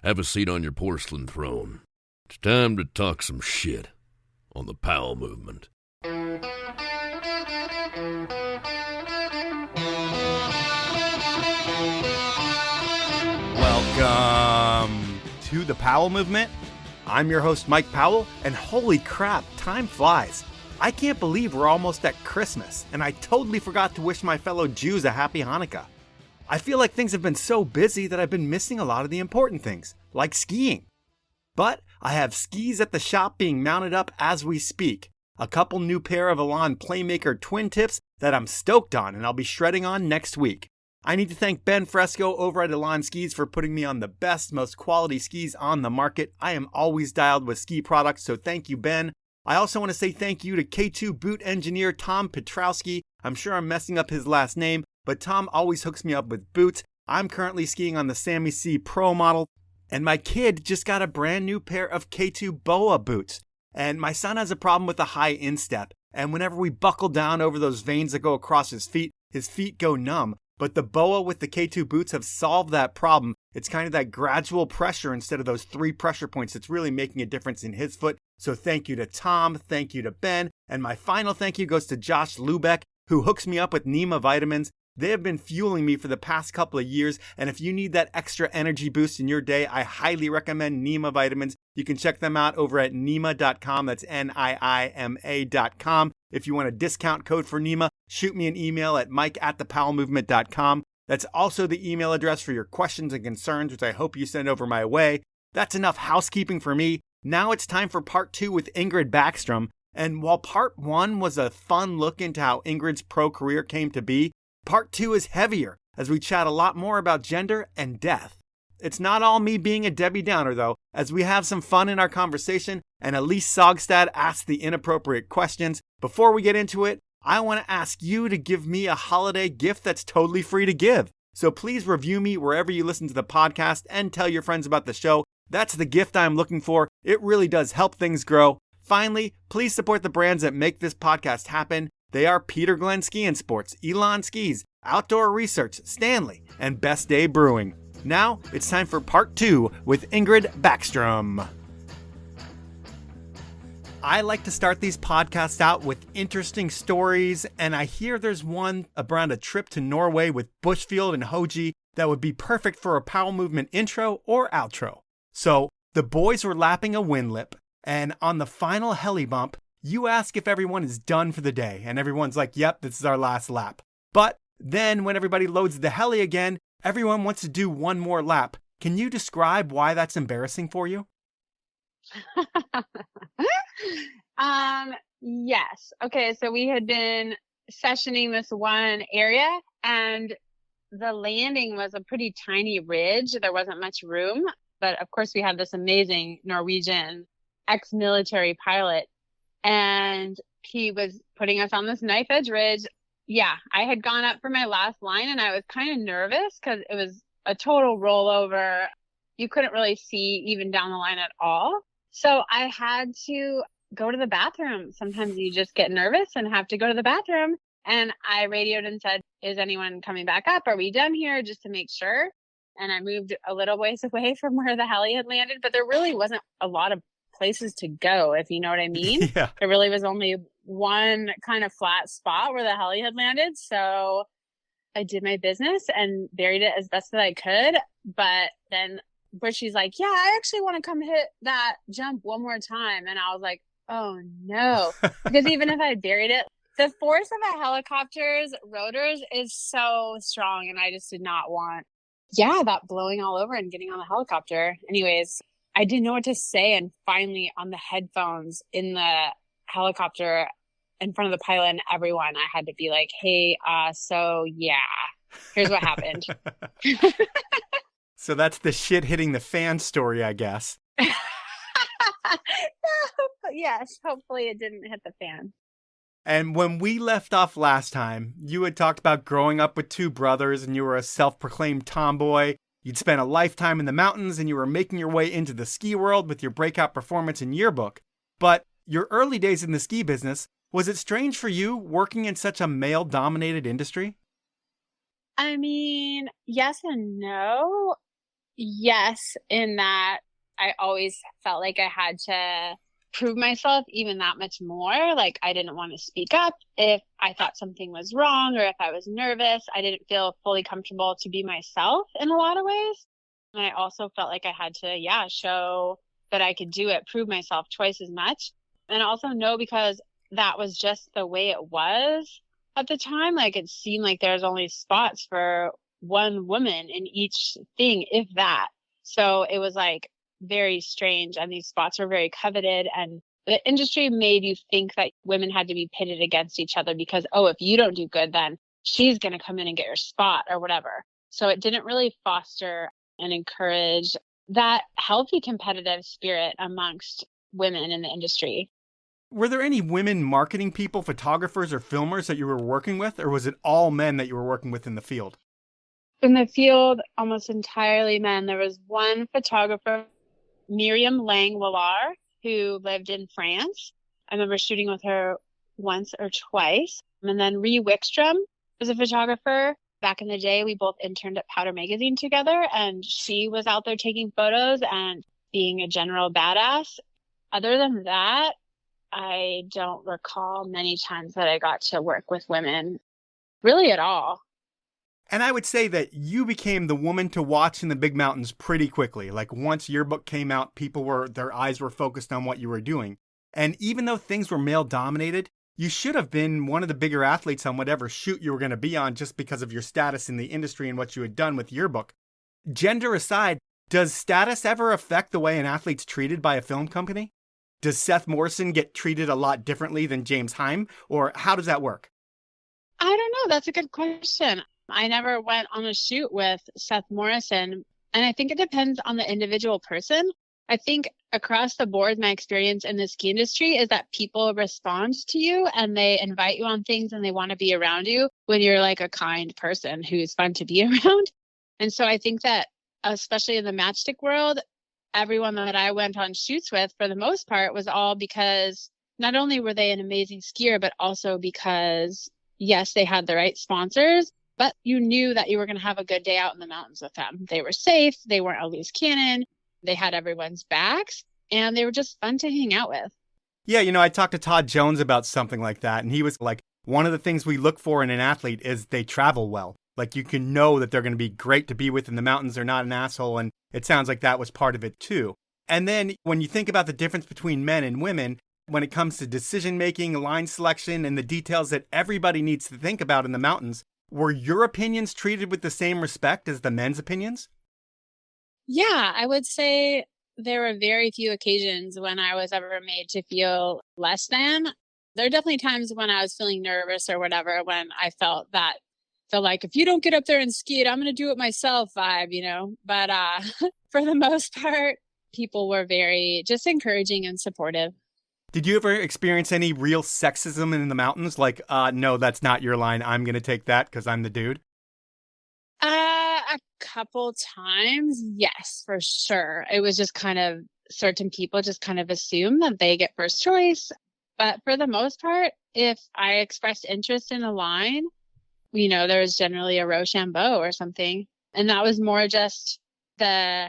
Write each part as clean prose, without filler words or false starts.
Have a seat on your porcelain throne. It's time to talk some shit on the Powell movement. Welcome to the Powell movement. I'm your host, Mike Powell, and holy crap, time flies. I can't believe we're almost at Christmas, and I totally forgot to wish my fellow Jews a happy Hanukkah. I feel like things have been so busy that I've been missing a lot of the important things, like skiing. But I have skis at the shop being mounted up as we speak. A couple new pair of Elan Playmaker twin tips that I'm stoked on and I'll be shredding on next week. I need to thank Ben Fresco over at Elan Skis for putting me on the best, most quality skis on the market. I am always dialed with ski products, so thank you, Ben. I also want to say thank you to K2 boot engineer Tom Petrowski. I'm sure I'm messing up his last name, but Tom always hooks me up with boots. I'm currently skiing on the Sammy C Pro model, and my kid just got a brand new pair of K2 BOA boots. And my son has a problem with a high instep, and whenever we buckle down over those veins that go across his feet go numb. But the BOA with the K2 boots have solved that problem. It's kind of that gradual pressure instead of those 3 pressure points that's really making a difference in his foot. So thank you to Tom, thank you to Ben, and my final thank you goes to Josh Lubeck, who hooks me up with Nema vitamins. They have been fueling me for the past couple of years, and if you need that extra energy boost in your day, I highly recommend Nema vitamins. You can check them out over at Nema.com. That's NIIMA.com. If you want a discount code for Nema, shoot me an email at mike@thepowellmovement.com. That's also the email address for your questions and concerns, which I hope you send over my way. That's enough housekeeping for me. Now it's time for part 2 with Ingrid Backstrom. And while part 1 was a fun look into how Ingrid's pro career came to be, part 2 is heavier, as we chat a lot more about gender and death. It's not all me being a Debbie Downer, though, as we have some fun in our conversation, and Elyse Saugstad asks the inappropriate questions. Before we get into it, I want to ask you to give me a holiday gift that's totally free to give. So please review me wherever you listen to the podcast and tell your friends about the show. That's the gift I'm looking for. It really does help things grow. Finally, please support the brands that make this podcast happen. They are Peter Glenn Ski and Sports, Elan Skis, Outdoor Research, Stanley, and Best Day Brewing. Now, it's time for part 2 with Ingrid Backstrom. I like to start these podcasts out with interesting stories, and I hear there's one around a trip to Norway with Bushfield and Hoji that would be perfect for a Powell Movement intro or outro. So, the boys were lapping a wind lip, and on the final heli bump, you ask if everyone is done for the day, and everyone's like, yep, this is our last lap. But then when everybody loads the heli again, everyone wants to do one more lap. Can you describe why that's embarrassing for you? Yes. Okay, so we had been sessioning this one area, and the landing was a pretty tiny ridge. There wasn't much room, but of course we had this amazing Norwegian ex-military pilot, and he was putting us on this knife edge ridge. Yeah, I had gone up for my last line, and I was kind of nervous because it was a total rollover. You couldn't really see even down the line at all. So I had to go to the bathroom. Sometimes you just get nervous and have to go to the bathroom. And I radioed and said, is anyone coming back up? Are we done here? Just to make sure. And I moved a little ways away from where the heli had landed, but there really wasn't a lot of places to go, if you know what I mean. Yeah. There really was only one kind of flat spot where the heli had landed. So I did my business and buried it as best as I could. But then Bushy's like, yeah, I actually want to come hit that jump one more time. And I was like, oh no, because even if I buried it, the force of a helicopter's rotors is so strong. And I just did not want, that blowing all over and getting on the helicopter. Anyways, I didn't know what to say. And finally on the headphones in the helicopter in front of the pilot and everyone, I had to be like, hey, so yeah, here's what happened. So that's the shit hitting the fan story, I guess. Yes, hopefully it didn't hit the fan. And when we left off last time, you had talked about growing up with 2 brothers and you were a self-proclaimed tomboy. You'd spent a lifetime in the mountains and you were making your way into the ski world with your breakout performance in Yearbook. But your early days in the ski business, was it strange for you working in such a male-dominated industry? I mean, yes and no. Yes, in that I always felt like I had to prove myself even that much more. Like I didn't want to speak up if I thought something was wrong or if I was nervous. I didn't feel fully comfortable to be myself in a lot of ways. And I also felt like I had to, yeah, show that I could do it, prove myself twice as much. And also know because that was just the way it was at the time. Like it seemed like there's only spots for one woman in each thing, if that. So it was like very strange. And these spots were very coveted. And the industry made you think that women had to be pitted against each other because, oh, if you don't do good, then she's going to come in and get your spot or whatever. So it didn't really foster and encourage that healthy competitive spirit amongst women in the industry. Were there any women marketing people, photographers, or filmers that you were working with, or was it all men that you were working with in the field? In the field, almost entirely men. There was one photographer, Miriam Lang-Willard, who lived in France. I remember shooting with her once or twice. And then Ree Wickstrom was a photographer. Back in the day, we both interned at Powder Magazine together, and she was out there taking photos and being a general badass. Other than that, I don't recall many times that I got to work with women really at all. And I would say that you became the woman to watch in the big mountains pretty quickly. Like once your book came out, their eyes were focused on what you were doing. And even though things were male dominated, you should have been one of the bigger athletes on whatever shoot you were going to be on just because of your status in the industry and what you had done with your book. Gender aside, does status ever affect the way an athlete's treated by a film company? Does Seth Morrison get treated a lot differently than James Heim? Or how does that work? I don't know. That's a good question. I never went on a shoot with Seth Morrison. And I think it depends on the individual person. I think across the board, my experience in the ski industry is that people respond to you and they invite you on things and they want to be around you when you're like a kind person who's fun to be around. And so I think that especially in the matchstick world, everyone that I went on shoots with for the most part was all because not only were they an amazing skier, but also because, yes, they had the right sponsors, but you knew that you were going to have a good day out in the mountains with them. They were safe. They weren't a loose cannon. They had everyone's backs, and they were just fun to hang out with. Yeah, I talked to Todd Jones about something like that, and he was like, one of the things we look for in an athlete is they travel well. Like you can know that they're going to be great to be with in the mountains. They're not an asshole, and it sounds like that was part of it too. And then when you think about the difference between men and women, when it comes to decision-making, line selection, and the details that everybody needs to think about in the mountains, were your opinions treated with the same respect as the men's opinions? Yeah, I would say there were very few occasions when I was ever made to feel less than. There are definitely times when I was feeling nervous or whatever, when I felt like, if you don't get up there and ski it, I'm going to do it myself vibe. But for the most part, people were very just encouraging and supportive. Did you ever experience any real sexism in the mountains? Like, no, that's not your line. I'm going to take that because I'm the dude. A couple times, yes, for sure. It was just kind of certain people just kind of assume that they get first choice. But for the most part, if I expressed interest in a line, there was generally a Rochambeau or something. And that was more just the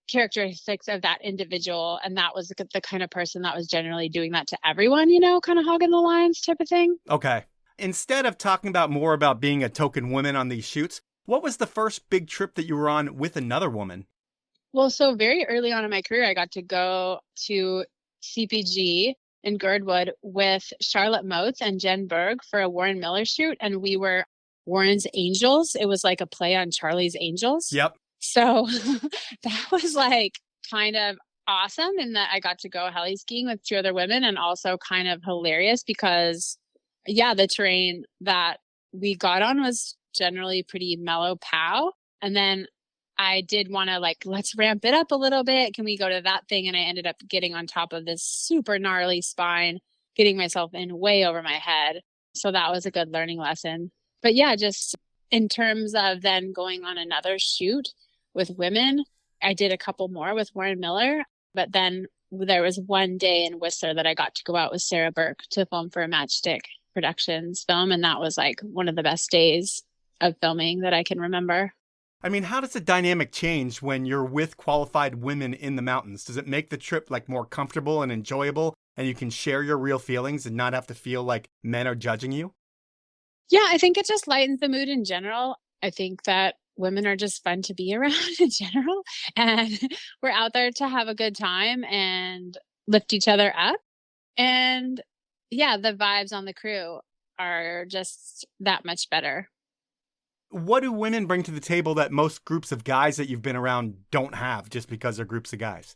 characteristics of that individual. And that was the kind of person that was generally doing that to everyone, kind of hogging the lines type of thing. Okay. Instead of talking more about being a token woman on these shoots, what was the first big trip that you were on with another woman? Well, so very early on in my career, I got to go to CPG in Girdwood with Charlotte Motes and Jen Berg for a Warren Miller shoot. And we were Warren's Angels. It was like a play on Charlie's Angels. Yep. So that was like kind of awesome in that I got to go heli skiing with two other women, and also kind of hilarious because, yeah, the terrain that we got on was generally pretty mellow pow. And then I did want to let's ramp it up a little bit. Can we go to that thing? And I ended up getting on top of this super gnarly spine, getting myself in way over my head. So that was a good learning lesson. But yeah, just in terms of then going on another shoot with women, I did a couple more with Warren Miller. But then there was one day in Whistler that I got to go out with Sarah Burke to film for a Matchstick Productions film. And that was one of the best days of filming that I can remember. I mean, how does the dynamic change when you're with qualified women in the mountains? Does it make the trip like more comfortable and enjoyable and you can share your real feelings and not have to feel like men are judging you? Yeah, I think it just lightens the mood in general. I think that women are just fun to be around in general. And we're out there to have a good time and lift each other up. And yeah, the vibes on the crew are just that much better. What do women bring to the table that most groups of guys that you've been around don't have just because they're groups of guys?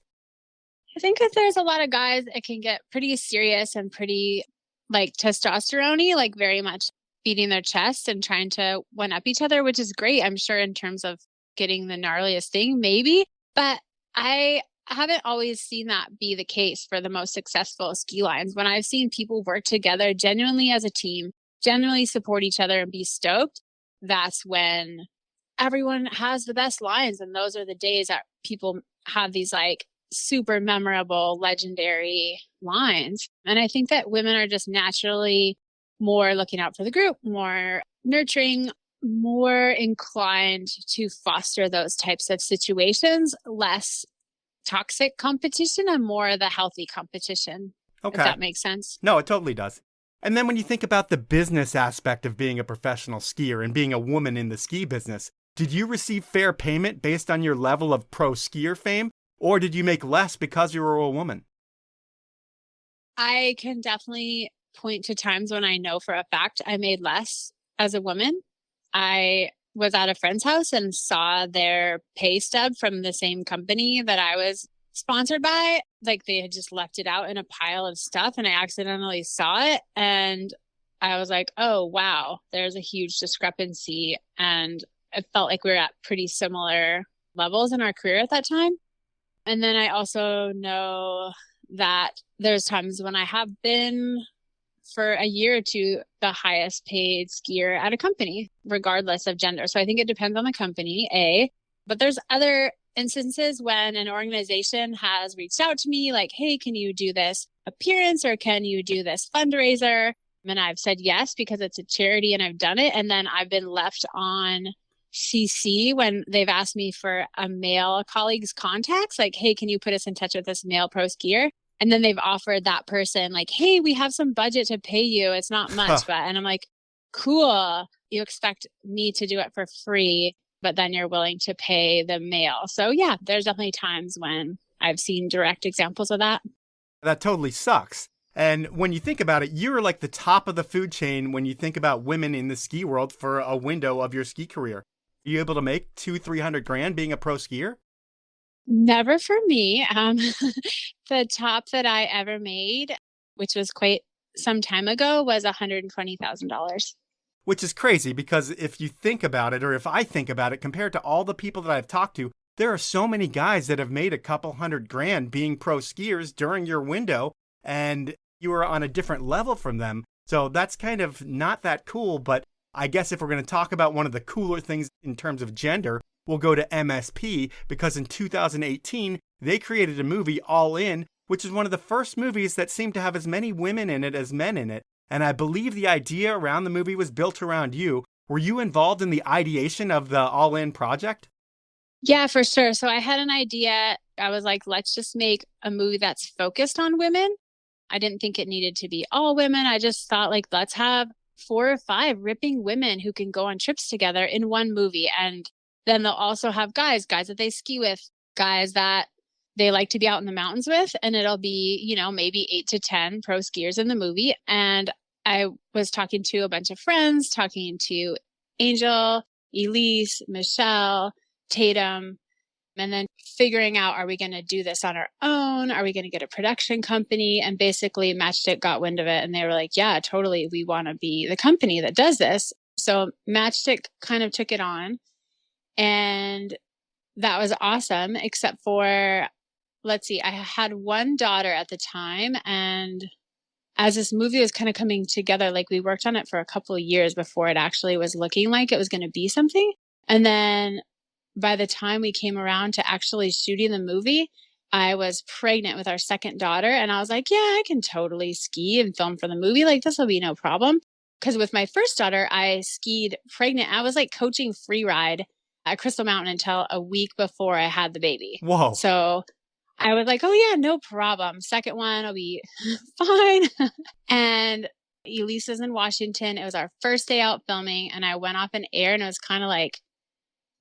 I think that there's a lot of guys that can get pretty serious and pretty like testosterone-y, like very much beating their chest and trying to one up each other, which is great, I'm sure, in terms of getting the gnarliest thing, maybe. But I haven't always seen that be the case for the most successful ski lines. When I've seen people work together genuinely as a team, genuinely support each other and be stoked, that's when everyone has the best lines. And those are the days that people have these like super memorable, legendary lines. And I think that women are just naturally more looking out for the group, more nurturing, more inclined to foster those types of situations, less toxic competition and more the healthy competition. Okay. If that makes sense. No, it totally does. And then when you think about the business aspect of being a professional skier and being a woman in the ski business, did you receive fair payment based on your level of pro skier fame? Or did you make less because you were a woman? I can definitely point to times when I know for a fact I made less as a woman. I was at a friend's house and saw their pay stub from the same company that I was sponsored by. Like they had just left it out in a pile of stuff and I accidentally saw it. And I was like, oh, wow, there's a huge discrepancy. And it felt like we were at pretty similar levels in our career at that time. And then I also know that there's times when I have been for a year or two the highest paid skier at a company, regardless of gender. So I think it depends on the company, A. But there's other instances when an organization has reached out to me like, hey, can you do this appearance or can you do this fundraiser? And I've said yes because it's a charity and I've done it. And then I've been left on CC when they've asked me for a male colleague's contacts, like, hey, can you put us in touch with this male pro skier? And then they've offered that person like, hey, we have some budget to pay you. It's not much, but, and I'm like, cool. You expect me to do it for free, but then you're willing to pay the male. So yeah, there's definitely times when I've seen direct examples of that. That totally sucks. And when you think about it, you're like the top of the food chain when you think about women in the ski world for a window of your ski career. Are you able to make $200,000-300,000 grand being a pro skier? Never for me. The top that I ever made, which was quite some time ago, was $120,000. Which is crazy because if you think about it, or if I think about it, compared to all the people that I've talked to, there are so many guys that have made a couple $100,000 being pro skiers during your window, and you are on a different level from them. So that's kind of not that cool, but I guess if we're going to talk about one of the cooler things in terms of gender, we'll go to MSP because in 2018, they created a movie, All In, which is one of the first movies that seemed to have as many women in it as men in it. And I believe the idea around the movie was built around you. Were you involved in the ideation of the All In project? Yeah, for sure. So I had an idea. I was like, let's just make a movie that's focused on women. I didn't think it needed to be all women. I just thought like, let's have 4 or 5 ripping women who can go on trips together in one movie. And then they'll also have guys that they ski with, guys that they like to be out in the mountains with. And it'll be, you know, maybe 8 to 10 pro skiers in the movie. And I was talking to a bunch of friends, talking to Angel, Elyse, Michelle, Tatum, and then figuring out, are we going to do this on our own? Are we going to get a production company? And basically Matchstick got wind of it and they were like, yeah, totally. We want to be the company that does this. So Matchstick kind of took it on and that was awesome, except for, let's see, I had one daughter at the time. And as this movie was kind of coming together, like we worked on it for a couple of years before it actually was looking like it was going to be something. And then by the time we came around to actually shooting the movie, I was pregnant with our second daughter. And I was like, yeah, I can totally ski and film for the movie. Like, this will be no problem. Because with my first daughter, I skied pregnant. I was like coaching free ride at Crystal Mountain until a week before I had the baby. Whoa. So I was like, oh yeah, no problem. Second one will be fine. And Elyse is in Washington. It was our first day out filming, and I went off in air, and it was kind of like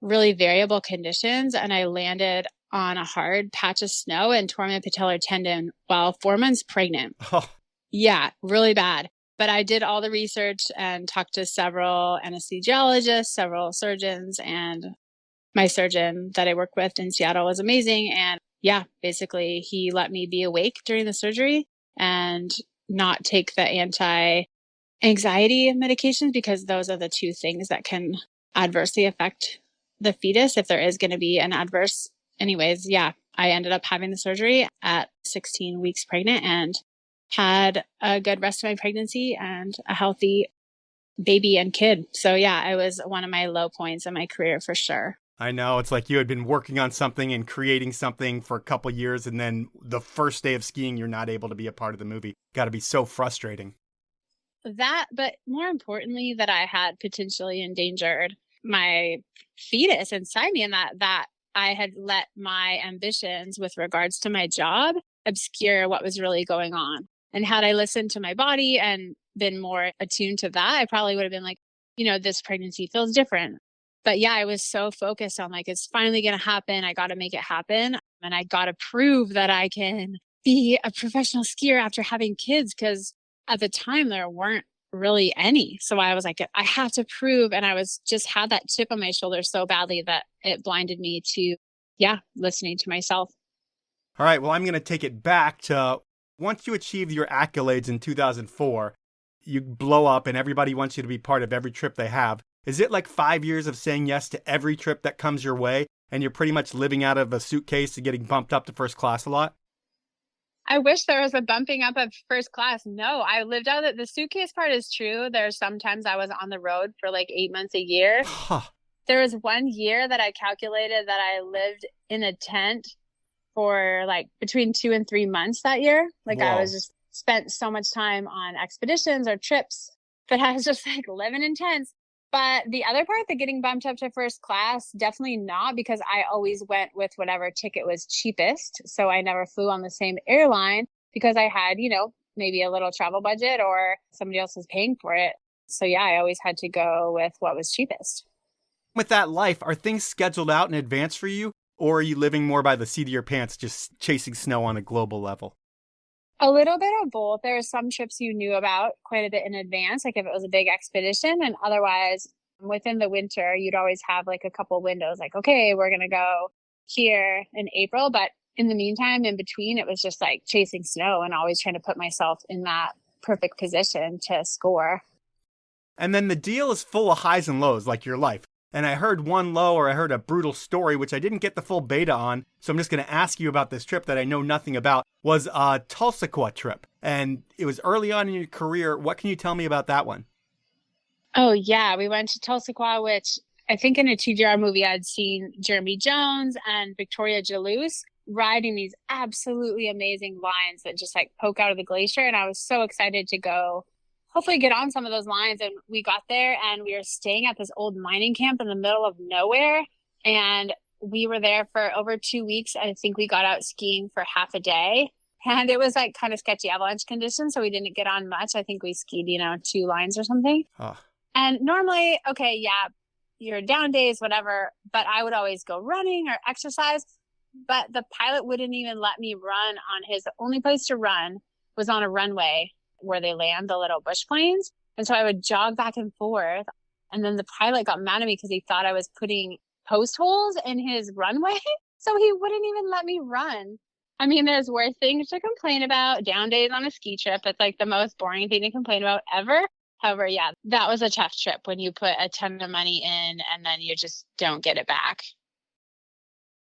really variable conditions. And I landed on a hard patch of snow and tore my patellar tendon while 4 months pregnant. Oh. Yeah, really bad. But I did all the research and talked to several anesthesiologists, several surgeons, and my surgeon that I work with in Seattle was amazing. And yeah, basically he let me be awake during the surgery and not take the anti-anxiety medications, because those are the two things that can adversely affect the fetus if there is going to be an adverse. Anyways, yeah, I ended up having the surgery at 16 weeks pregnant and had a good rest of my pregnancy and a healthy baby and kid. So yeah, it was one of my low points in my career for sure. I know. It's like you had been working on something and creating something for a couple years, and then the first day of skiing, you're not able to be a part of the movie. Got to be so frustrating. That, but more importantly, that I had potentially endangered my fetus inside me, and that I had let my ambitions with regards to my job obscure what was really going on. And had I listened to my body and been more attuned to that, I probably would have been like, this pregnancy feels different. But yeah, I was so focused on like, it's finally going to happen. I got to make it happen. And I got to prove that I can be a professional skier after having kids, because at the time there weren't really any. So I was like, I have to prove. And I was just had that chip on my shoulder so badly that it blinded me to, listening to myself. All right. Well, I'm going to take it back to once you achieved your accolades in 2004, you blow up and everybody wants you to be part of every trip they have. Is it like 5 years of saying yes to every trip that comes your way, and you're pretty much living out of a suitcase and getting bumped up to first class a lot? I wish there was a bumping up of first class. No, I lived out of the suitcase part is true. There's sometimes I was on the road for like 8 months a year. There was 1 year that I calculated that I lived in a tent for like between 2 and 3 months that year. Like Whoa. I was just spent so much time on expeditions or trips that I was just like living in tents. But the other part, the getting bumped up to first class, definitely not, because I always went with whatever ticket was cheapest. So I never flew on the same airline because I had, maybe a little travel budget or somebody else was paying for it. So yeah, I always had to go with what was cheapest. With that life, are things scheduled out in advance for you? Or are you living more by the seat of your pants, just chasing snow on a global level? A little bit of both. There are some trips you knew about quite a bit in advance, like if it was a big expedition, and otherwise within the winter, you'd always have like a couple windows, like, okay, we're going to go here in April. But in the meantime, in between, it was just like chasing snow and always trying to put myself in that perfect position to score. And then the deal is full of highs and lows, like your life. And I heard one low, or I heard a brutal story, which I didn't get the full beta on. So I'm just going to ask you about this trip that I know nothing about, was a Tulsa trip. And it was early on in your career. What can you tell me about that one? Oh, yeah. We went to Tulsa, which I think in a TGR movie, I'd seen Jeremy Jones and Victoria Jalouse riding these absolutely amazing lines that just like poke out of the glacier. And I was so excited to go hopefully get on some of those lines. And we got there and we were staying at this old mining camp in the middle of nowhere. And we were there for over 2 weeks. I think we got out skiing for half a day. And it was like kind of sketchy avalanche conditions. So we didn't get on much. I think we skied, 2 lines or something. And normally, okay, yeah, your down days, whatever. But I would always go running or exercise. But the pilot wouldn't even let me run on his only place to run was on a runway where they land the little bush planes. And so I would jog back and forth. And then the pilot got mad at me because he thought I was putting post holes in his runway. So he wouldn't even let me run. I mean, there's worse things to complain about. Down days on a ski trip. It's like the most boring thing to complain about ever. However, yeah, that was a tough trip when you put a ton of money in and then you just don't get it back.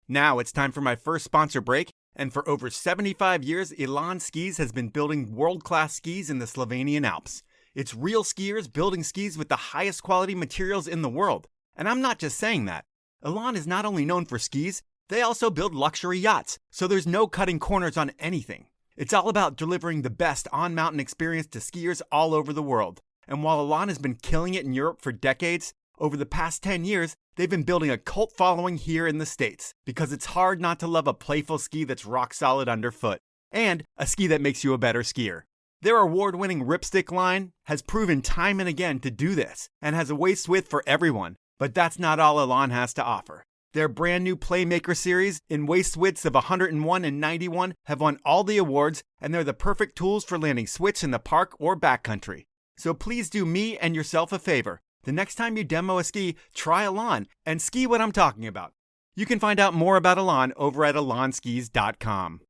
Now it's time for my first sponsor break. And for over 75 years, Elan Skis has been building world-class skis in the Slovenian Alps. It's real skiers building skis with the highest quality materials in the world. And I'm not just saying that. Elan is not only known for skis, they also build luxury yachts, so there's no cutting corners on anything. It's all about delivering the best on-mountain experience to skiers all over the world. And while Elan has been killing it in Europe for decades, over the past 10 years, they've been building a cult following here in the States because it's hard not to love a playful ski that's rock solid underfoot and a ski that makes you a better skier. Their award-winning Ripstick line has proven time and again to do this and has a waist width for everyone, but that's not all Elan has to offer. Their brand new Playmaker series in waist widths of 101 and 91 have won all the awards, and they're the perfect tools for landing switch in the park or backcountry. So please do me and yourself a favor. The next time you demo a ski, try Elan and ski what I'm talking about. You can find out more about Elan over at elanskis.com.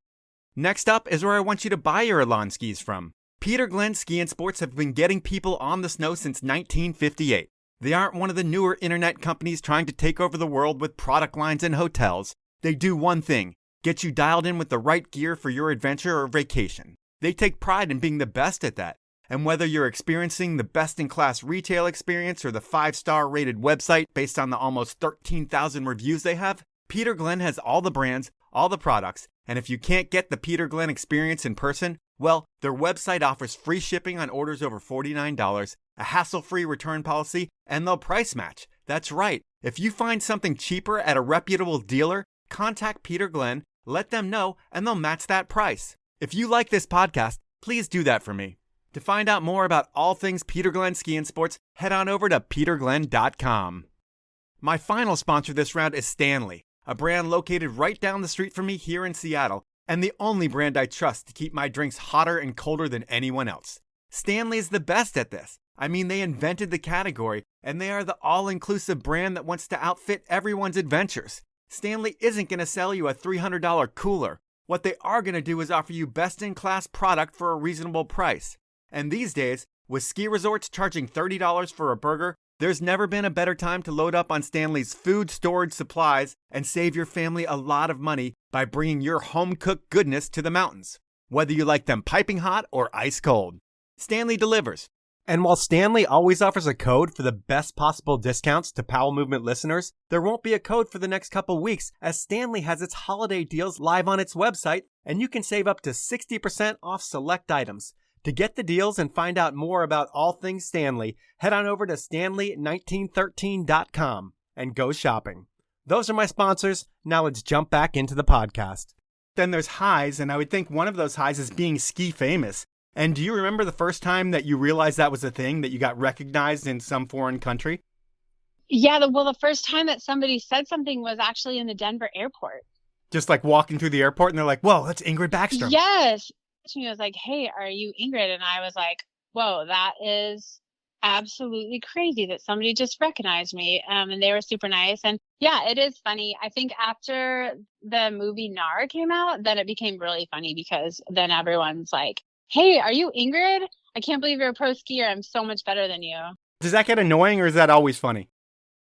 Next up is where I want you to buy your Elan skis from. Peter Glenn Ski and Sports have been getting people on the snow since 1958. They aren't one of the newer internet companies trying to take over the world with product lines and hotels. They do one thing, get you dialed in with the right gear for your adventure or vacation. They take pride in being the best at that. And whether you're experiencing the best-in-class retail experience or the 5-star rated website based on the almost 13,000 reviews they have, Peter Glenn has all the brands, all the products, and if you can't get the Peter Glenn experience in person, well, their website offers free shipping on orders over $49, a hassle-free return policy, and they'll price match. That's right. If you find something cheaper at a reputable dealer, contact Peter Glenn, let them know, and they'll match that price. If you like this podcast, please do that for me. To find out more about all things Peter Glenn Ski and Sports, head on over to peterglenn.com. My final sponsor this round is Stanley, a brand located right down the street from me here in Seattle, and the only brand I trust to keep my drinks hotter and colder than anyone else. Stanley is the best at this. I mean, they invented the category, and they are the all-inclusive brand that wants to outfit everyone's adventures. Stanley isn't going to sell you a $300 cooler. What they are going to do is offer you best-in-class product for a reasonable price. And these days, with ski resorts charging $30 for a burger, there's never been a better time to load up on Stanley's food storage supplies and save your family a lot of money by bringing your home-cooked goodness to the mountains, whether you like them piping hot or ice cold. Stanley delivers. And while Stanley always offers a code for the best possible discounts to Powell Movement listeners, there won't be a code for the next couple weeks as Stanley has its holiday deals live on its website, and you can save up to 60% off select items. To get the deals and find out more about all things Stanley, head on over to stanley1913.com and go shopping. Those are my sponsors. Now let's jump back into the podcast. Then there's highs, and I would think one of those highs is being ski famous. And do you remember the first time that you realized that was a thing, that you got recognized in some foreign country? Yeah, the first time that somebody said something was actually in the Denver airport. Just like walking through the airport and they're like, whoa, that's Ingrid Backstrom. Yes. She was like, hey, are you Ingrid? And I was like, whoa, that is absolutely crazy that somebody just recognized me. And they were super nice. And yeah, it is funny. I think after the movie Nar came out, then it became really funny because then everyone's like, hey, are you Ingrid? I can't believe you're a pro skier. I'm so much better than you. Does that get annoying or is that always funny?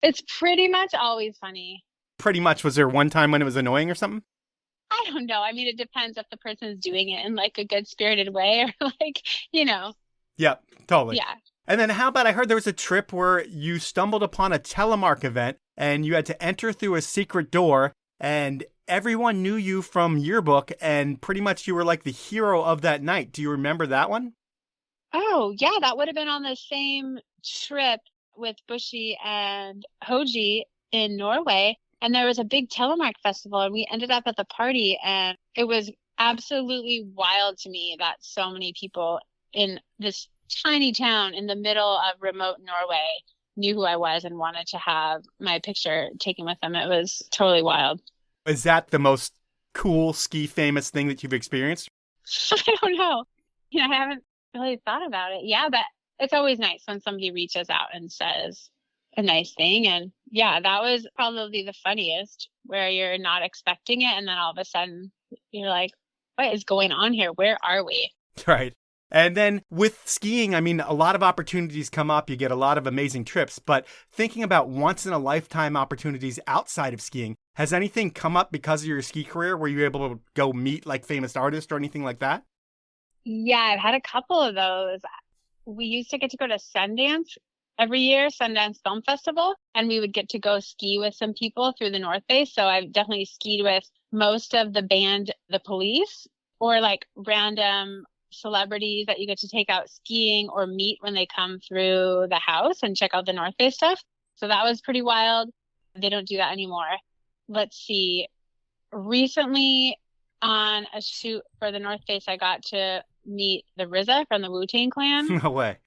It's pretty much always funny. Pretty much. Was there one time when it was annoying or something? I don't know. I mean, it depends if the person's doing it in like a good spirited way or like, you know. Yeah, totally. Yeah. And then how about I heard there was a trip where you stumbled upon a telemark event and you had to enter through a secret door and everyone knew you from yearbook and pretty much you were like the hero of that night. Do you remember that one? Oh, yeah. That would have been on the same trip with Bushy and Hoji in Norway. And there was a big telemark festival and we ended up at the party and it was absolutely wild to me that so many people in this tiny town in the middle of remote Norway knew who I was and wanted to have my picture taken with them. It was totally wild. Is that the most cool ski famous thing that you've experienced? I don't know. You know, I haven't really thought about it. Yeah, but it's always nice when somebody reaches out and says a nice thing. And yeah, that was probably the funniest where you're not expecting it. And then all of a sudden you're like, what is going on here? Where are we? Right. And then with skiing, I mean, a lot of opportunities come up. You get a lot of amazing trips. But thinking about once in a lifetime opportunities outside of skiing, has anything come up because of your ski career? Were you able to go meet like famous artists or anything like that? Yeah, I've had a couple of those. We used to get to go to Sundance every year, Sundance Film Festival, and we would get to go ski with some people through the North Face. So I've definitely skied with most of the band, The Police, or like random celebrities that you get to take out skiing or meet when they come through the house and check out the North Face stuff. So that was pretty wild. They don't do that anymore. Let's see. Recently on a shoot for the North Face, I got to meet the RZA from the Wu-Tang Clan. No way.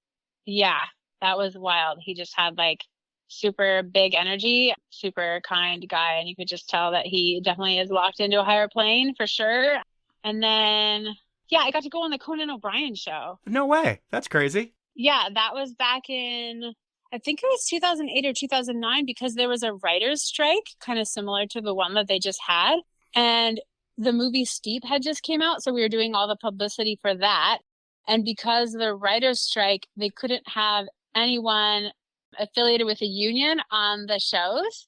Yeah, that was wild. He just had like super big energy, super kind guy. And you could just tell that he definitely is locked into a higher plane for sure. And then, yeah, I got to go on the Conan O'Brien show. No way. That's crazy. Yeah, that was back in, I think it was 2008 or 2009, because there was a writer's strike, kind of similar to the one that they just had. And the movie Steep had just came out, so we were doing all the publicity for that. And because the writer's strike, they couldn't have anyone affiliated with a union on the shows.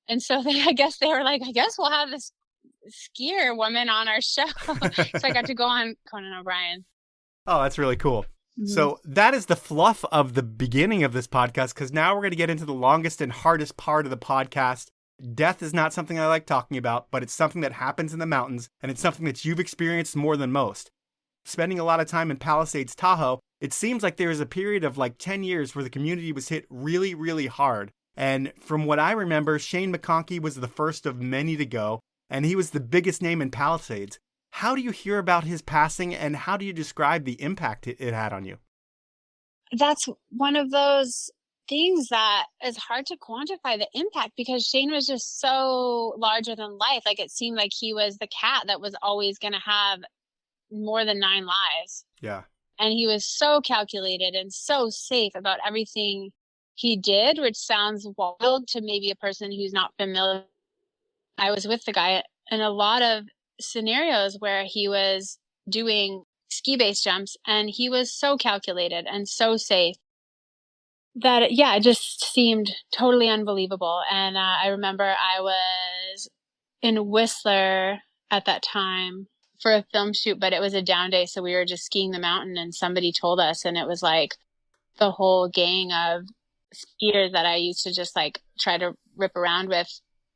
And so I guess they were like, I guess we'll have this skier woman on our show. So I got to go on Conan O'Brien. Oh, that's really cool. So that is the fluff of the beginning of this podcast, because now we're going to get into the longest and hardest part of the podcast. Death is not something I like talking about, but it's something that happens in the mountains, and it's something that you've experienced more than most. Spending a lot of time in Palisades, Tahoe, it seems like there was a period of like 10 years where the community was hit really, really hard. And from what I remember, Shane McConkey was the first of many to go, and he was the biggest name in Palisades. How do you hear about his passing, and how do you describe the impact it had on you? That's one of those things that is hard to quantify the impact, because Shane was just so larger than life. Like, it seemed like he was the cat that was always going to have more than 9 lives. Yeah. And he was so calculated and so safe about everything he did, which sounds wild to maybe a person who's not familiar. I was with the guy in a lot of scenarios where he was doing ski base jumps, and he was so calculated and so safe that, yeah, it just seemed totally unbelievable. And I remember I was in Whistler at that time for a film shoot, but it was a down day. So we were just skiing the mountain, and somebody told us, and it was like the whole gang of skiers that I used to just like try to rip around with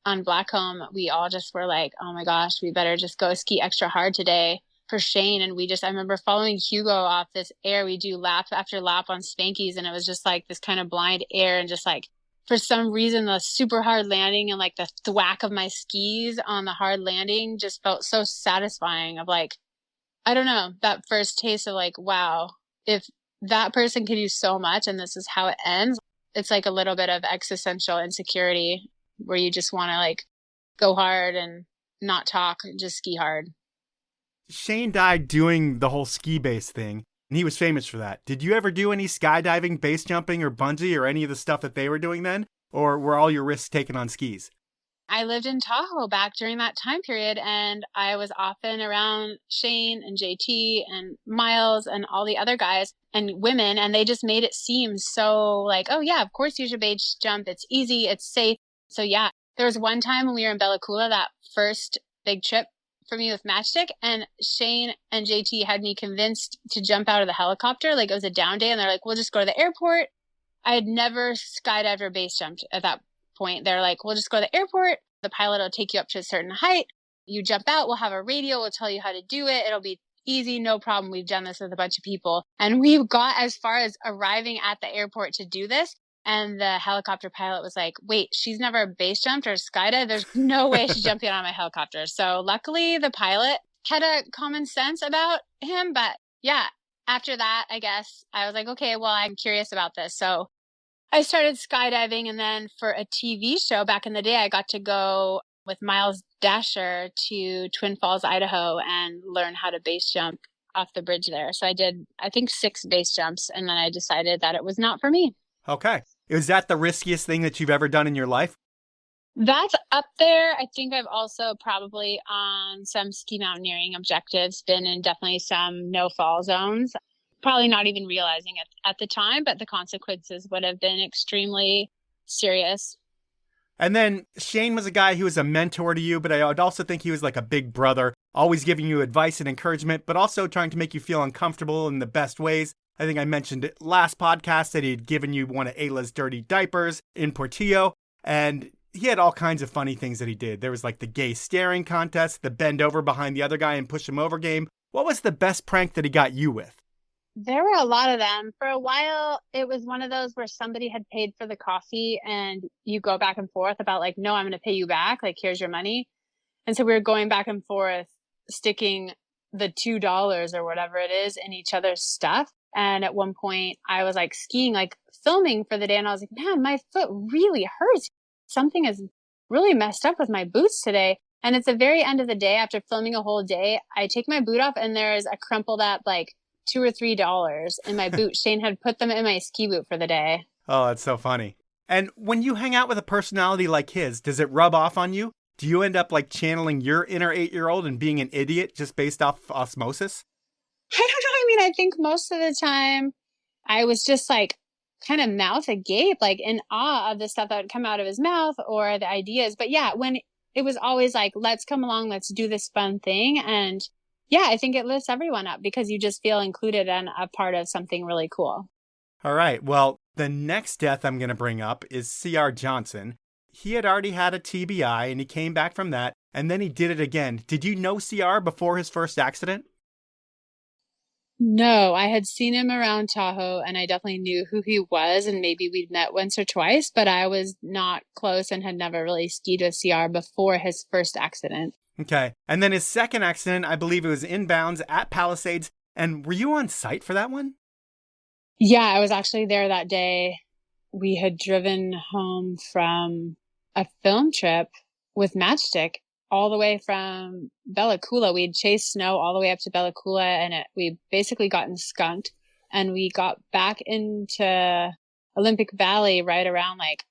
on Blackcomb. We all just were like, oh my gosh, we better just go ski extra hard today for Shane. And I remember following Hugo off this air. We do lap after lap on Spankies, and it was just like this kind of blind air, and just like, for some reason, the super hard landing and like the thwack of my skis on the hard landing just felt so satisfying. Of like, I don't know, that first taste of like, wow, if that person can do so much and this is how it ends, it's like a little bit of existential insecurity where you just want to like go hard and not talk, just ski hard. Shane died doing the whole ski base thing, and he was famous for that. Did you ever do any skydiving, base jumping, or bungee, or any of the stuff that they were doing then? Or were all your risks taken on skis? I lived in Tahoe back during that time period, and I was often around Shane and JT and Miles and all the other guys and women, and they just made it seem so like, oh yeah, of course you should base jump. It's easy, it's safe. So yeah, there was one time when we were in Bella Coola, that first big trip for me with Matchstick, and Shane and JT had me convinced to jump out of the helicopter. Like, it was a down day, and they're like, we'll just go to the airport. I had never skydived or base jumped at that point. They're like, we'll just go to the airport. The pilot will take you up to a certain height. You jump out. We'll have a radio. We'll tell you how to do it. It'll be easy. No problem. We've done this with a bunch of people. And we got as far as arriving at the airport to do this. And the helicopter pilot was like, wait, she's never base jumped or skydived. There's no way she's jumping out of my helicopter. So luckily the pilot had a common sense about him. But yeah, after that, I guess I was like, okay, well, I'm curious about this. So I started skydiving. And then for a TV show back in the day, I got to go with Miles Dasher to Twin Falls, Idaho, and learn how to base jump off the bridge there. So I did, I think, 6 base jumps. And then I decided that it was not for me. Okay. Is that the riskiest thing that you've ever done in your life? That's up there. I think I've also probably on some ski mountaineering objectives been in definitely some no-fall zones. Probably not even realizing it at the time, but the consequences would have been extremely serious. And then Shane was a guy who was a mentor to you, but I would also think he was like a big brother, always giving you advice and encouragement, but also trying to make you feel uncomfortable in the best ways. I think I mentioned it last podcast that he'd given you one of Ayla's dirty diapers in Portillo, and he had all kinds of funny things that he did. There was like the gay staring contest, the bend over behind the other guy and push him over game. What was the best prank that he got you with? There were a lot of them. For a while, it was one of those where somebody had paid for the coffee and you go back and forth about like, no, I'm going to pay you back. Like, here's your money. And so we were going back and forth, sticking the $2 or whatever it is in each other's stuff. And at one point I was like skiing, like filming for the day. And I was like, man, my foot really hurts. Something is really messed up with my boots today. And it's the very end of the day after filming a whole day. I take my boot off and there's a crumpled up like $2 or $3 in my boot. Shane had put them in my ski boot for the day. Oh, that's so funny. And when you hang out with a personality like his, does it rub off on you? Do you end up like channeling your inner 8-year-old and being an idiot just based off osmosis? I don't know. I mean, I think most of the time I was just like kind of mouth agape, like in awe of the stuff that would come out of his mouth or the ideas. But yeah, when it was always like, let's come along, let's do this fun thing. And yeah, I think it lifts everyone up because you just feel included and a part of something really cool. All right. Well, the next death I'm going to bring up is C.R. Johnson. He had already had a TBI and he came back from that and then he did it again. Did you know CR before his first accident? No, I had seen him around Tahoe and I definitely knew who he was and maybe we'd met once or twice, but I was not close and had never really skied with CR before his first accident. Okay. And then his second accident, I believe it was inbounds at Palisades. And were you on site for that one? Yeah, I was actually there that day. We had driven home from a film trip with Matchstick all the way from Bella Coola. We'd chased snow all the way up to Bella Coola and we basically gotten skunked. And we got back into Olympic Valley right around like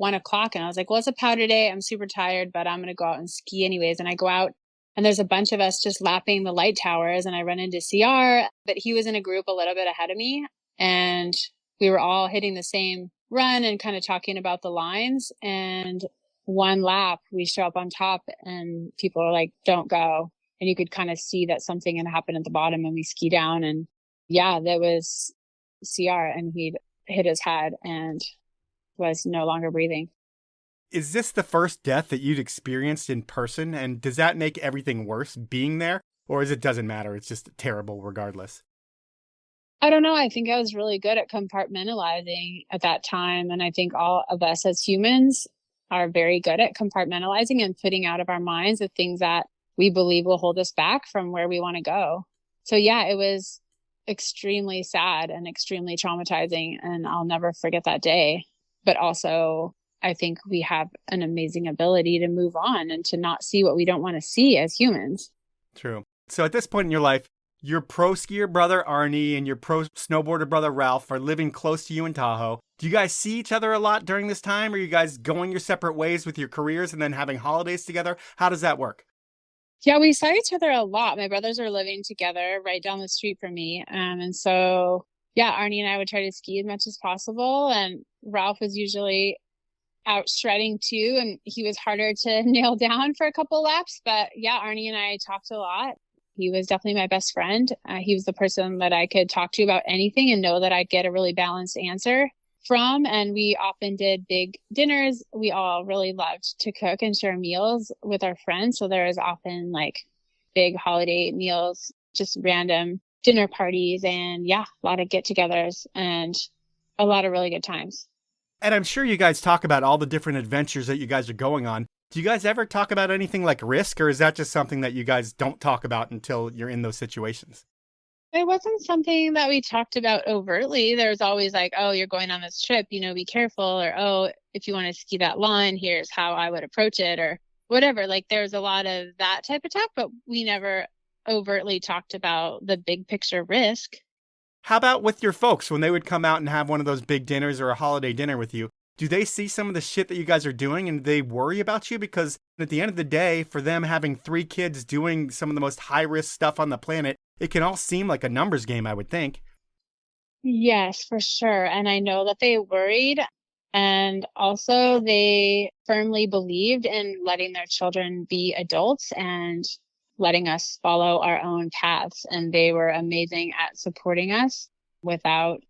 1:00. And I was like, well, it's a powder day. I'm super tired, but I'm going to go out and ski anyways. And I go out and there's a bunch of us just lapping the light towers. And I run into CR, but he was in a group a little bit ahead of me. And we were all hitting the same run and kind of talking about the lines. And one lap, we show up on top and people are like, don't go. And you could kind of see that something had happened at the bottom and we ski down. And yeah, there was CR and he'd hit his head and was no longer breathing. Is this the first death that you'd experienced in person? And does that make everything worse being there? Or is it doesn't matter? It's just terrible regardless. I don't know. I think I was really good at compartmentalizing at that time. And I think all of us as humans are very good at compartmentalizing and putting out of our minds the things that we believe will hold us back from where we want to go. So yeah, it was extremely sad and extremely traumatizing. And I'll never forget that day. But also, I think we have an amazing ability to move on and to not see what we don't want to see as humans. True. So at this point in your life, your pro skier brother Arne and your pro snowboarder brother Ralph are living close to you in Tahoe. Do you guys see each other a lot during this time? Are you guys going your separate ways with your careers and then having holidays together? How does that work? Yeah, we saw each other a lot. My brothers are living together right down the street from me. And so, yeah, Arne and I would try to ski as much as possible. And Ralph was usually out shredding too. And he was harder to nail down for a couple laps. But yeah, Arne and I talked a lot. He was definitely my best friend. He was the person that I could talk to about anything and know that I'd get a really balanced answer from. And we often did big dinners. We all really loved to cook and share meals with our friends. So there was often like big holiday meals, just random dinner parties, and yeah, a lot of get-togethers and a lot of really good times. And I'm sure you guys talk about all the different adventures that you guys are going on. Do you guys ever talk about anything like risk, or is that just something that you guys don't talk about until you're in those situations? It wasn't something that we talked about overtly. There was always like, oh, you're going on this trip, be careful. Or, oh, if you want to ski that line, here's how I would approach it or whatever. Like there's a lot of that type of talk, but we never overtly talked about the big picture risk. How about with your folks when they would come out and have one of those big dinners or a holiday dinner with you? Do they see some of the shit that you guys are doing and they worry about you? Because at the end of the day, for them having 3 kids doing some of the most high-risk stuff on the planet, it can all seem like a numbers game, I would think. Yes, for sure. And I know that they worried. And also they firmly believed in letting their children be adults and letting us follow our own paths. And they were amazing at supporting us without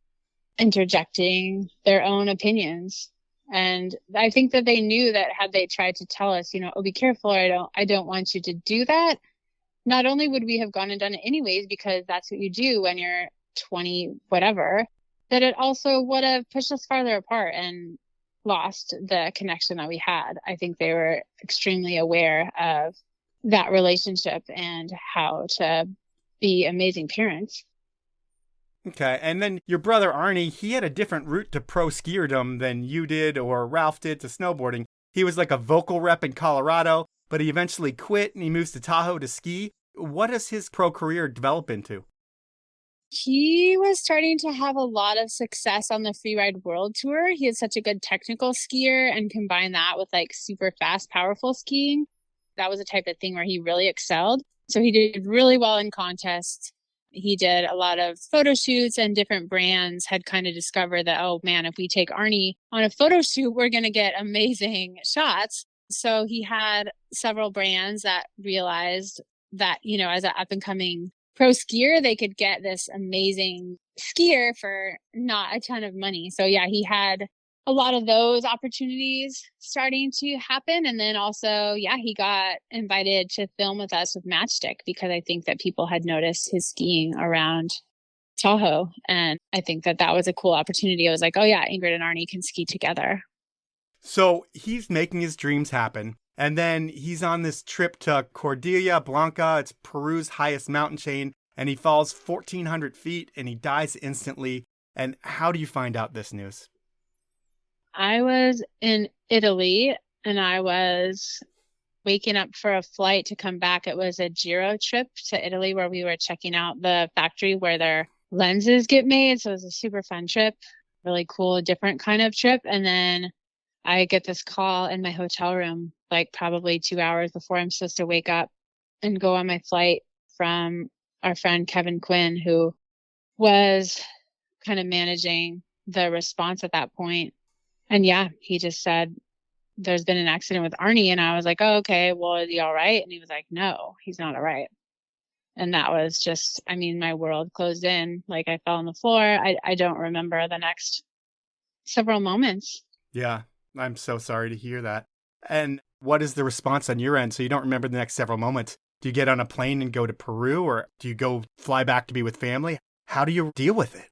interjecting their own opinions. And I think that they knew that had they tried to tell us, oh, be careful, or I don't want you to do that. Not only would we have gone and done it anyways, because that's what you do when you're 20 whatever, that it also would have pushed us farther apart and lost the connection that we had. I think they were extremely aware of that relationship and how to be amazing parents. Okay, and then your brother Arne, he had a different route to pro skierdom than you did or Ralph did to snowboarding. He was like a vocal rep in Colorado, but he eventually quit and he moves to Tahoe to ski. What does his pro career develop into? He was starting to have a lot of success on the Freeride World Tour. He is such a good technical skier, and combine that with like super fast, powerful skiing. That was a type of thing where he really excelled. So he did really well in contests. He did a lot of photo shoots, and different brands had kind of discovered that, oh man, if we take Arne on a photo shoot, we're going to get amazing shots. So he had several brands that realized that, you know, as an up and coming pro skier, they could get this amazing skier for not a ton of money. So yeah, he had a lot of those opportunities starting to happen. And then also, yeah, he got invited to film with us with Matchstick because I think that people had noticed his skiing around Tahoe. And I think that that was a cool opportunity. I was like, oh yeah, Ingrid and Arne can ski together. So he's making his dreams happen. And then he's on this trip to Cordillera Blanca. It's Peru's highest mountain chain. And he falls 1,400 feet and he dies instantly. And how do you find out this news? I was in Italy and I was waking up for a flight to come back. It was a Giro trip to Italy where we were checking out the factory where their lenses get made. So it was a super fun trip, really cool, different kind of trip. And then I get this call in my hotel room, like probably 2 hours before I'm supposed to wake up and go on my flight, from our friend Kevin Quinn, who was kind of managing the response at that point. And yeah, he just said, there's been an accident with Arne. And I was like, oh, okay, well, is he all right? And he was like, no, he's not all right. And that was just, I mean, my world closed in. Like I fell on the floor. I don't remember the next several moments. Yeah, I'm so sorry to hear that. And what is the response on your end? So you don't remember the next several moments. Do you get on a plane and go to Peru, or do you go fly back to be with family? How do you deal with it?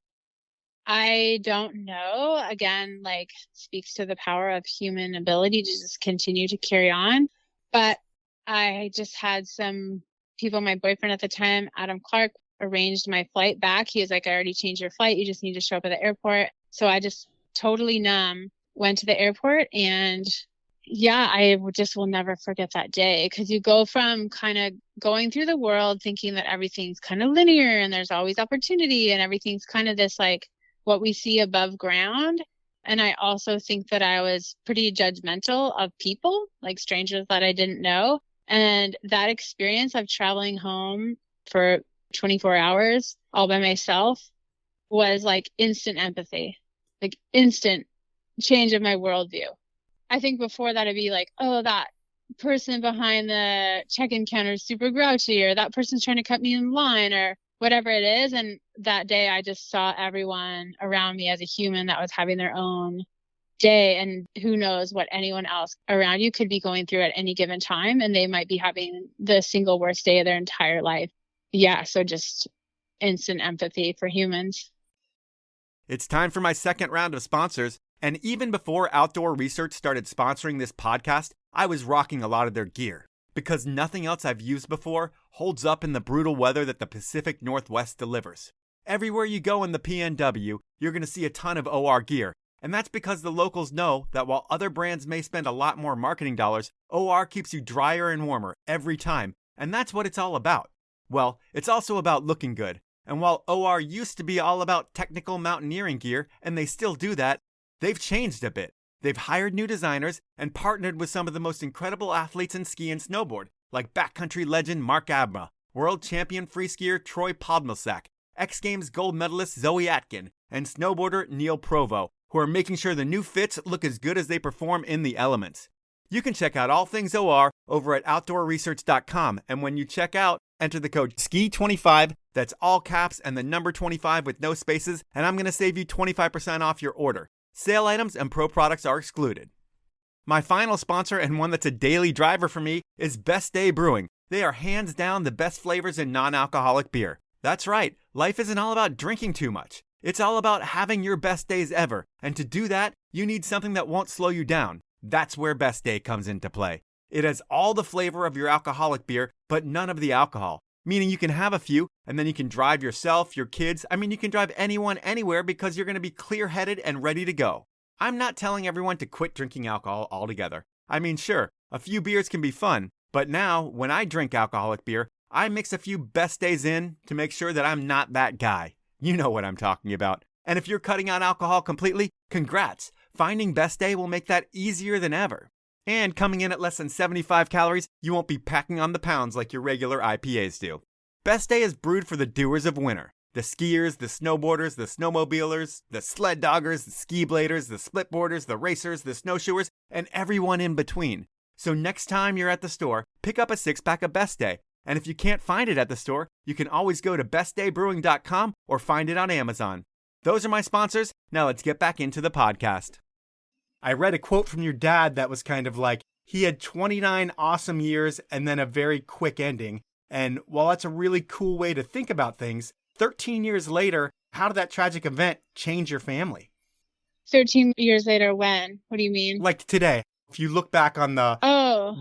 I don't know. Again, like speaks to the power of human ability to just continue to carry on. But I just had some people, my boyfriend at the time, Adam Clark, arranged my flight back. He was like, I already changed your flight. You just need to show up at the airport. So I just totally numb went to the airport. And yeah, I just will never forget that day, because you go from kind of going through the world thinking that everything's kind of linear and there's always opportunity and everything's kind of this like what we see above ground. And I also think that I was pretty judgmental of people, like strangers that I didn't know. And that experience of traveling home for 24 hours all by myself was like instant empathy, like instant change of my worldview. I think before that, I'd be like, oh, that person behind the check-in counter is super grouchy, or that person's trying to cut me in line, or whatever it is. And that day I just saw everyone around me as a human that was having their own day. And who knows what anyone else around you could be going through at any given time. And they might be having the single worst day of their entire life. Yeah. So just instant empathy for humans. It's time for my second round of sponsors. And even before Outdoor Research started sponsoring this podcast, I was rocking a lot of their gear, because nothing else I've used before holds up in the brutal weather that the Pacific Northwest delivers. Everywhere you go in the PNW, you're going to see a ton of OR gear, and that's because the locals know that while other brands may spend a lot more marketing dollars, OR keeps you drier and warmer every time, and that's what it's all about. Well, it's also about looking good, and while OR used to be all about technical mountaineering gear, and they still do that, they've changed a bit. They've hired new designers and partnered with some of the most incredible athletes in ski and snowboard, like backcountry legend Mark Abra, world champion freeskier Troy Podmilsack, X Games gold medalist Zoe Atkin, and snowboarder Neil Provo, who are making sure the new fits look as good as they perform in the elements. You can check out all things OR over at outdoorresearch.com, and when you check out, enter the code SKI25, that's all caps and the number 25 with no spaces, and I'm going to save you 25% off your order. Sale items and pro products are excluded. My final sponsor, and one that's a daily driver for me, is B.A.S.E Brewing. They are hands down the best flavors in non-alcoholic beer. That's right. Life isn't all about drinking too much. It's all about having your best days ever. And to do that, you need something that won't slow you down. That's where Best Day comes into play. It has all the flavor of your alcoholic beer, but none of the alcohol. Meaning you can have a few, and then you can drive yourself, your kids. You can drive anyone anywhere because you're going to be clear-headed and ready to go. I'm not telling everyone to quit drinking alcohol altogether. Sure, a few beers can be fun, but now, when I drink alcoholic beer, I mix a few Best Days in to make sure that I'm not that guy. You know what I'm talking about. And if you're cutting out alcohol completely, congrats. Finding Best Day will make that easier than ever. And coming in at less than 75 calories, you won't be packing on the pounds like your regular IPAs do. Best Day is brewed for the doers of winter. The skiers, the snowboarders, the snowmobilers, the sled doggers, the ski bladers, the splitboarders, the racers, the snowshoers, and everyone in between. So next time you're at the store, pick up a 6-pack of Best Day. And if you can't find it at the store, you can always go to bestdaybrewing.com or find it on Amazon. Those are my sponsors. Now let's get back into the podcast. I read a quote from your dad that was kind of like, he had 29 awesome years and then a very quick ending. And while that's a really cool way to think about things, 13 years later, how did that tragic event change your family? 13 years later, when? What do you mean? Like today. If you look back on the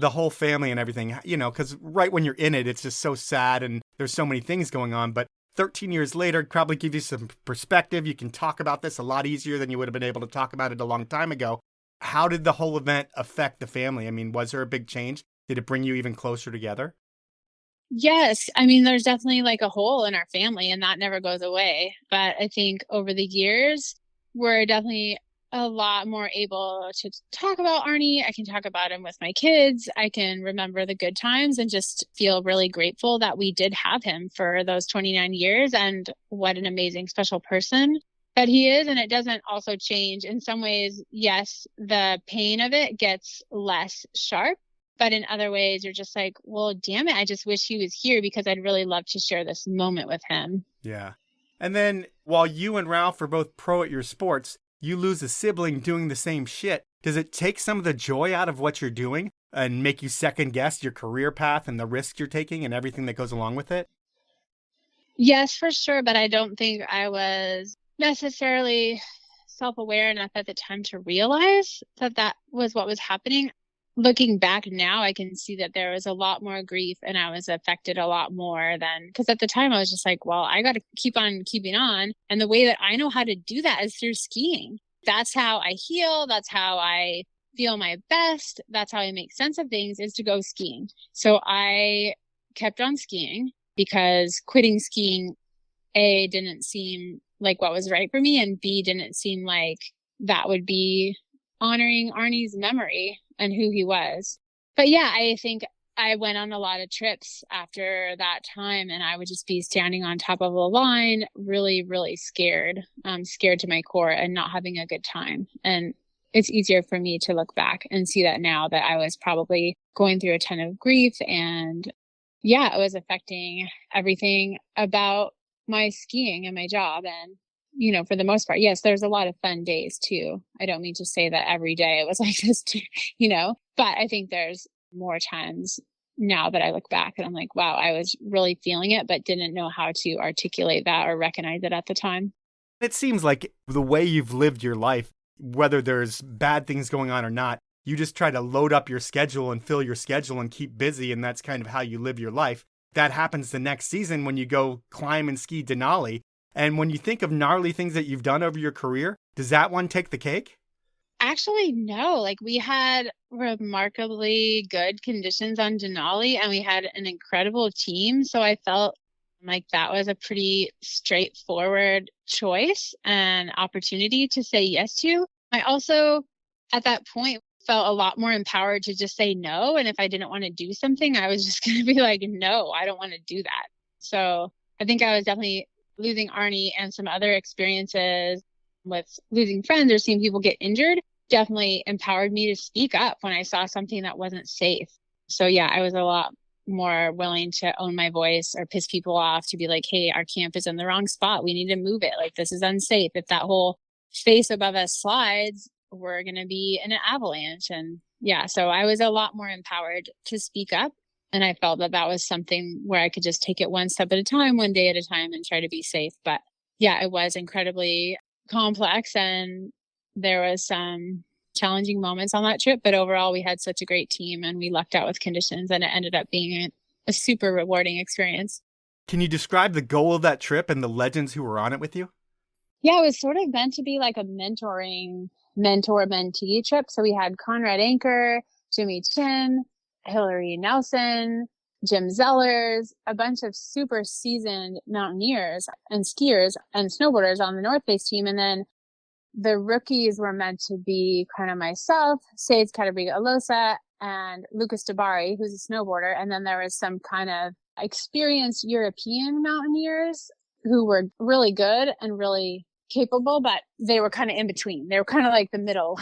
whole family and everything, because right when you're in it, it's just so sad and there's so many things going on. But 13 years later, probably give you some perspective. You can talk about this a lot easier than you would have been able to talk about it a long time ago. How did the whole event affect the family? Was there a big change? Did it bring you even closer together? Yes. There's definitely like a hole in our family and that never goes away. But I think over the years, we're definitely a lot more able to talk about Arne. I can talk about him with my kids. I can remember the good times and just feel really grateful that we did have him for those 29 years and what an amazing special person that he is. And it doesn't also change in some ways. Yes, the pain of it gets less sharp, but in other ways you're just like, well, damn it. I just wish he was here because I'd really love to share this moment with him. Yeah. And then while you and Ralph are both pro at your sports, you lose a sibling doing the same shit. Does it take some of the joy out of what you're doing and make you second guess your career path and the risk you're taking and everything that goes along with it? Yes, for sure. But I don't think I was necessarily self-aware enough at the time to realize that that was what was happening. Looking back now, I can see that there was a lot more grief and I was affected a lot more than, because at the time I was just like, well, I got to keep on keeping on. And the way that I know how to do that is through skiing. That's how I heal. That's how I feel my best. That's how I make sense of things, is to go skiing. So I kept on skiing because quitting skiing, A, didn't seem like what was right for me, and B, didn't seem like that would be honoring Arne's memory and who he was. But yeah, I think I went on a lot of trips after that time and I would just be standing on top of a line, really, really scared, scared to my core and not having a good time. And it's easier for me to look back and see that now that I was probably going through a ton of grief and yeah, it was affecting everything about my skiing and my job. And for the most part, yes, there's a lot of fun days too. I don't mean to say that every day it was like this, but I think there's more times now that I look back and I'm like, wow, I was really feeling it, but didn't know how to articulate that or recognize it at the time. It seems like the way you've lived your life, whether there's bad things going on or not, you just try to load up your schedule and fill your schedule and keep busy. And that's kind of how you live your life. That happens the next season when you go climb and ski Denali. And when you think of gnarly things that you've done over your career, does that one take the cake? Actually, no. Like we had remarkably good conditions on Denali and we had an incredible team. So I felt like that was a pretty straightforward choice and opportunity to say yes to. I also, at that point, felt a lot more empowered to just say no. And if I didn't want to do something, I was just going to be like, no, I don't want to do that. So I think I was definitely losing Arne and some other experiences with losing friends or seeing people get injured definitely empowered me to speak up when I saw something that wasn't safe. So yeah, I was a lot more willing to own my voice or piss people off, to be like, hey, our camp is in the wrong spot. We need to move it. Like, this is unsafe. If that whole face above us slides, we're going to be in an avalanche. And yeah, so I was a lot more empowered to speak up. And I felt that that was something where I could just take it one step at a time, one day at a time, and try to be safe. But yeah, it was incredibly complex, and there was some challenging moments on that trip. But overall, we had such a great team, and we lucked out with conditions, and it ended up being a super rewarding experience. Can you describe the goal of that trip and the legends who were on it with you? Yeah, it was sort of meant to be like a mentor-mentee trip. So we had Conrad Anker, Jimmy Chin, Hillary Nelson, Jim Zellers, a bunch of super seasoned mountaineers and skiers and snowboarders on the North Face team. And then the rookies were meant to be kind of myself, Sage Kadabriga-Alosa, and Lucas Dabari, who's a snowboarder. And then there was some kind of experienced European mountaineers who were really good and really capable, but they were kind of in between. They were kind of like the middle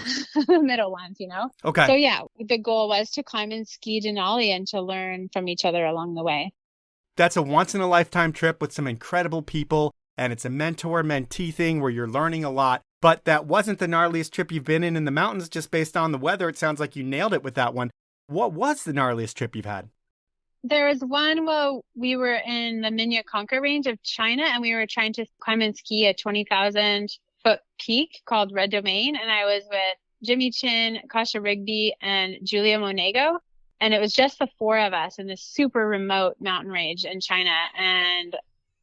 ones, you know? Okay. So yeah, the goal was to climb and ski Denali and to learn from each other along the way. That's a once-in-a-lifetime trip with some incredible people, and it's a mentor-mentee thing where you're learning a lot. But that wasn't the gnarliest trip you've been in the mountains just based on the weather. It sounds like you nailed it with that one. What was the gnarliest trip you've had? There was one where we were in the Minyakonka range of China, and we were trying to climb and ski a 20,000-foot peak called Red Domain. And I was with Jimmy Chin, Kasha Rigby, and Julia Monego. And it was just the four of us in this super remote mountain range in China. And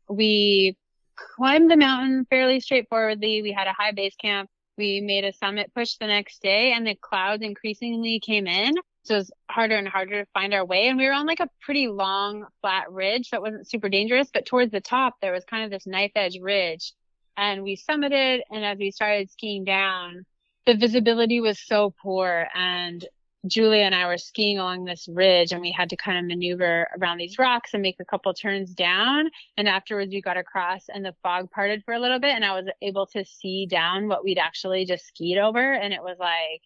we climbed the mountain fairly straightforwardly. We had a high base camp. We made a summit push the next day, and the clouds increasingly came in. So it was harder and harder to find our way. And we were on like a pretty long, flat ridge that wasn't super dangerous. But towards the top, there was kind of this knife edge ridge. And we summited. And as we started skiing down, the visibility was so poor. And Julia and I were skiing along this ridge, and we had to kind of maneuver around these rocks and make a couple turns down. And afterwards we got across, and the fog parted for a little bit, and I was able to see down what we'd actually just skied over. And it was like,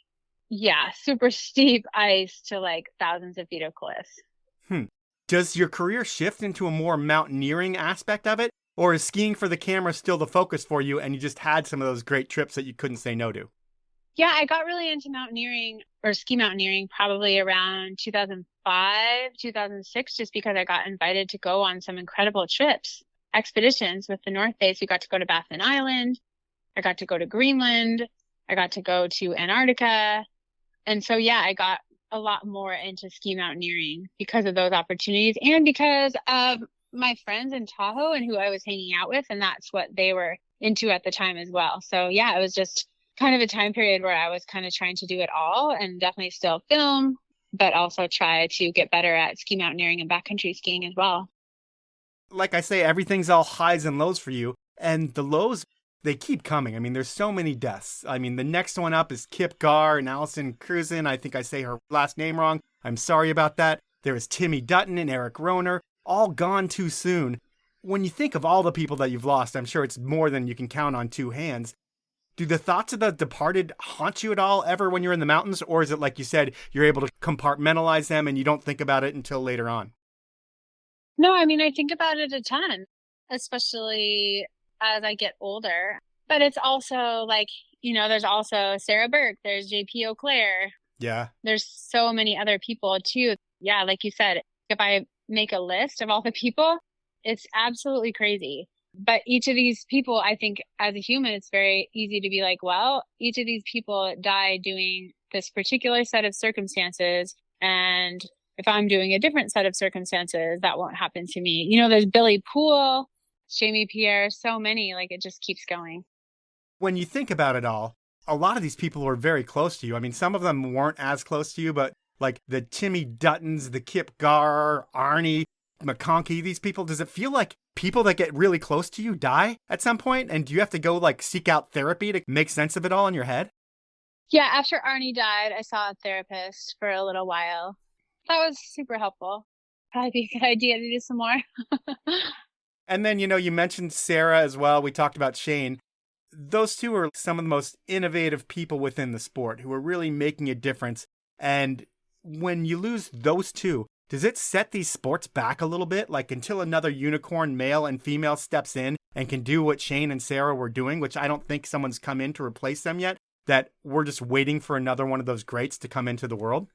yeah, super steep ice to like thousands of feet of cliffs. Does your career shift into a more mountaineering aspect of it? Or is skiing for the camera still the focus for you, and you just had some of those great trips that you couldn't say no to? Yeah, I got really into mountaineering or ski mountaineering probably around 2005, 2006, just because I got invited to go on some incredible trips, expeditions with the North Face. We got to go to Baffin Island. I got to go to Greenland. I got to go to Antarctica. And so, yeah, I got a lot more into ski mountaineering because of those opportunities and because of my friends in Tahoe and who I was hanging out with. And that's what they were into at the time as well. So, yeah, it was just kind of a time period where I was kind of trying to do it all and definitely still film, but also try to get better at ski mountaineering and backcountry skiing as well. Like I say, everything's all highs and lows for you. And the lows, they keep coming. I mean, there's so many deaths. I mean, the next one up is Kip Garr and Allison Cruzen. I think I say her last name wrong. I'm sorry about that. There is Timmy Dutton and Eric Rohner, all gone too soon. When you think of all the people that you've lost, I'm sure it's more than you can count on two hands. Do the thoughts of the departed haunt you at all ever when you're in the mountains? Or is it like you said, you're able to compartmentalize them and you don't think about it until later on? No, I mean, I think about it a ton, especially as I get older. But it's also like, you know, there's also Sarah Burke, there's J.P. O'Clair. Yeah. There's so many other people too. Yeah, like you said, if I make a list of all the people, it's absolutely crazy. But each of these people, I think as a human, it's very easy to be like, well, each of these people died doing this particular set of circumstances. And if I'm doing a different set of circumstances, that won't happen to me. You know, there's Billy Poole, Jamie Pierre, so many, like it just keeps going. When you think about it all, a lot of these people were very close to you. I mean, some of them weren't as close to you, but like the Timmy Duttons, the Kip Garr, Arne, McConkey, these people, does it feel like people that get really close to you die at some point? And do you have to go like seek out therapy to make sense of it all in your head? Yeah, after Arne died, I saw a therapist for a little while. That was super helpful. Probably be a good idea to do some more. And then, you know, you mentioned Sarah as well. We talked about Shane. Those two are some of the most innovative people within the sport who are really making a difference. And when you lose those two, does it set these sports back a little bit? Like until another unicorn male and female steps in and can do what Shane and Sarah were doing, which I don't think someone's come in to replace them yet, that we're just waiting for another one of those greats to come into the world?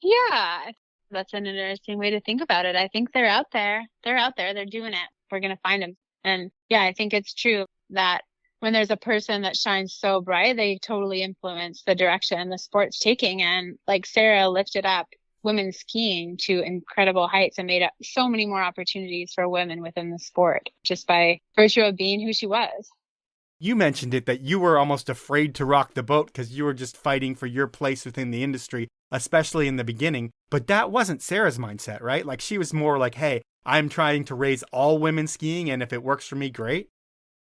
Yeah, That's an interesting way to think about it. I think they're out there. They're out there. They're doing it. We're going to find them. And yeah, I think it's true that when there's a person that shines so bright, they totally influence the direction the sport's taking. And like Sarah lifted up women's skiing to incredible heights and made up so many more opportunities for women within the sport just by virtue of being who she was. You mentioned it that you were almost afraid to rock the boat because you were just fighting for your place within the industry, especially in the beginning. But that wasn't Sarah's mindset, right? Like she was more like, hey, I'm trying to raise all women skiing, and if it works for me, great.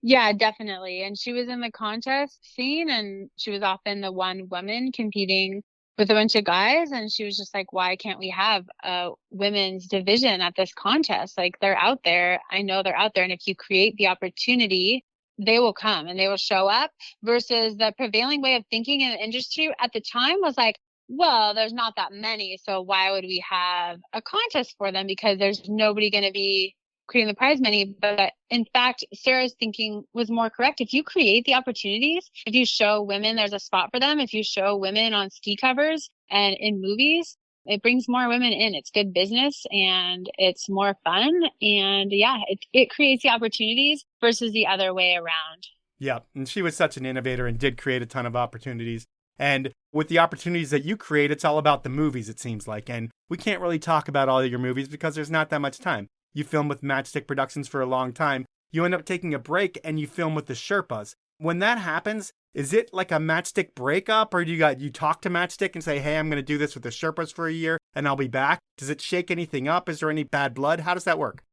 Yeah, definitely. And she was in the contest scene and she was often the one woman competing with a bunch of guys. And she was just like, why can't we have a women's division at this contest? Like they're out there. I know they're out there. And if you create the opportunity, they will come and they will show up, versus the prevailing way of thinking in the industry at the time was like, well, there's not that many. So why would we have a contest for them? Because there's nobody going to be creating the prize money. But in fact, Sarah's thinking was more correct. If you create the opportunities, if you show women there's a spot for them, if you show women on ski covers and in movies, it brings more women in. It's good business and it's more fun. And yeah, it creates the opportunities versus the other way around. Yeah. And she was such an innovator and did create a ton of opportunities. And with the opportunities that you create, it's all about the movies, it seems like. And we can't really talk about all of your movies because there's not that much time. You film with Matchstick Productions for a long time. You end up taking a break and you film with the Sherpas. When that happens, is it like a Matchstick breakup, or do you talk to Matchstick and say, hey, I'm going to do this with the Sherpas for a year and I'll be back? Does it shake anything up? Is there any bad blood? How does that work?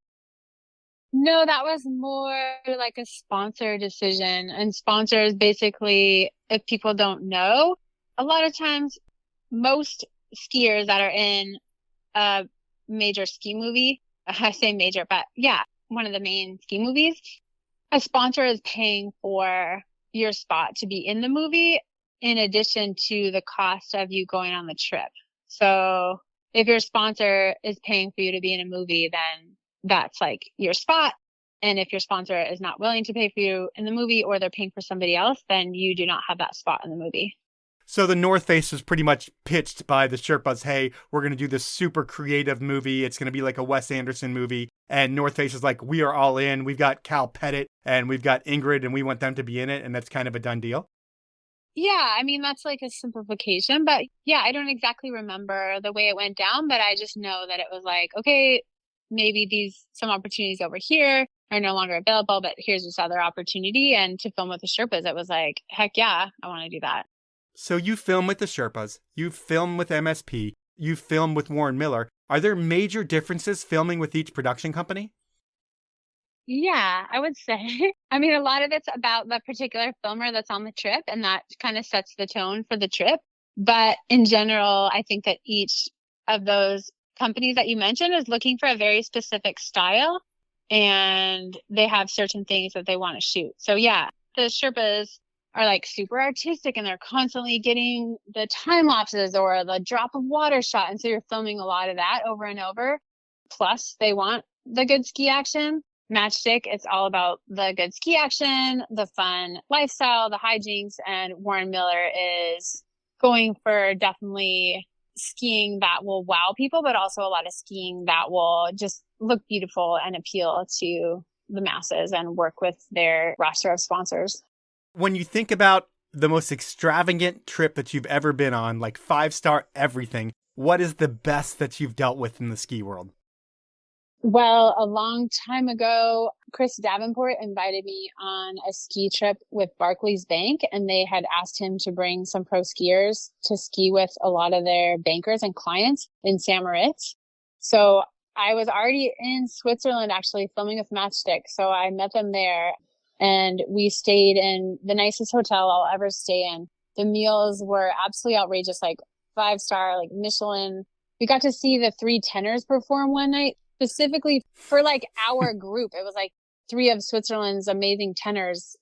No, that was more like a sponsor decision. And sponsors basically, if people don't know, a lot of times most skiers that are in a major ski movie, I say major, but yeah, one of the main ski movies, a sponsor is paying for your spot to be in the movie in addition to the cost of you going on the trip. So if your sponsor is paying for you to be in a movie, then that's like your spot. And if your sponsor is not willing to pay for you in the movie, or they're paying for somebody else, then you do not have that spot in the movie. So the North Face was pretty much pitched by the Sherpas, hey, we're going to do this super creative movie. It's going to be like a Wes Anderson movie. And North Face is like, we are all in. We've got Cal Pettit and we've got Ingrid and we want them to be in it. And that's kind of a done deal. Yeah, I mean, that's like a simplification. But yeah, I don't exactly remember the way it went down, but I just know that it was like, okay, maybe some opportunities over here are no longer available, but here's this other opportunity. And to film with the Sherpas, it was like, heck yeah, I want to do that. So you film with the Sherpas, you film with MSP, you film with Warren Miller. Are there major differences filming with each production company? Yeah, I would say. I mean, a lot of it's about the particular filmer that's on the trip, and that kind of sets the tone for the trip. But in general, I think that each of those companies that you mentioned is looking for a very specific style, and they have certain things that they want to shoot. So yeah, the Sherpas are like super artistic and they're constantly getting the time lapses or the drop of water shot. And so you're filming a lot of that over and over. Plus they want the good ski action. Matchstick, it's all about the good ski action, the fun lifestyle, the hijinks. And Warren Miller is going for definitely skiing that will wow people, but also a lot of skiing that will just look beautiful and appeal to the masses and work with their roster of sponsors. When you think about the most extravagant trip that you've ever been on, like 5-star everything, what is the best that you've dealt with in the ski world? Well, a long time ago, Chris Davenport invited me on a ski trip with Barclays Bank, and they had asked him to bring some pro skiers to ski with a lot of their bankers and clients in St. Moritz. So I was already in Switzerland actually filming with Matchstick. So I met them there. And we stayed in the nicest hotel I'll ever stay in. The meals were absolutely outrageous, like 5-star, like Michelin. We got to see the 3 tenors perform one night, specifically for like our group. It was like 3 of Switzerland's amazing tenors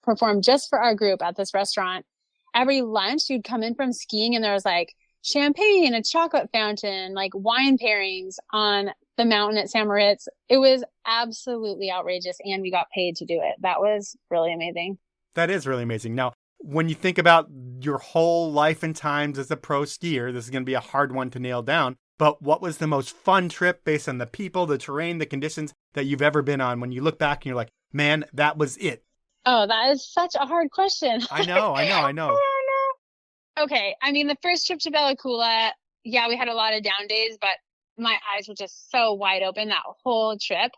performed just for our group at this restaurant. Every lunch, you'd come in from skiing and there was like champagne, a chocolate fountain, like wine pairings on the mountain at St. Moritz. It was absolutely outrageous, and we got paid to do it. That was really amazing. That is really amazing. Now, when you think about your whole life and times as a pro skier, this is going to be a hard one to nail down. but what was the most fun trip based on the people, the terrain, the conditions that you've ever been on when you look back and you're like, man, that was it? Oh, that is such a hard question. I know. Okay. I mean, the first trip to Bella Coola, yeah, we had a lot of down days, but my eyes were just so wide open that whole trip,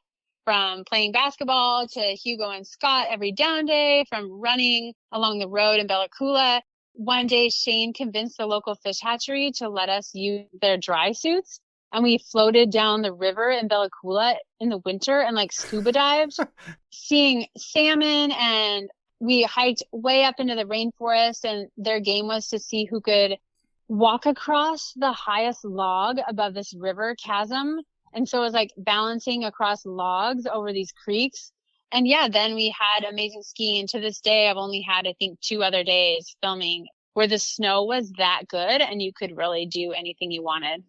from playing basketball to Hugo and Scott every down day, from running along the road in Bella Coola. One day, Shane convinced the local fish hatchery to let us use their dry suits. And we floated down the river in Bella Coola in the winter and like scuba dived, seeing salmon. And we hiked way up into the rainforest, and their game was to see who could walk across the highest log above this river chasm. And so it was like balancing across logs over these creeks. And yeah, then we had amazing skiing. And to this day, I've only had, I think, 2 other days filming where the snow was that good and you could really do anything you wanted.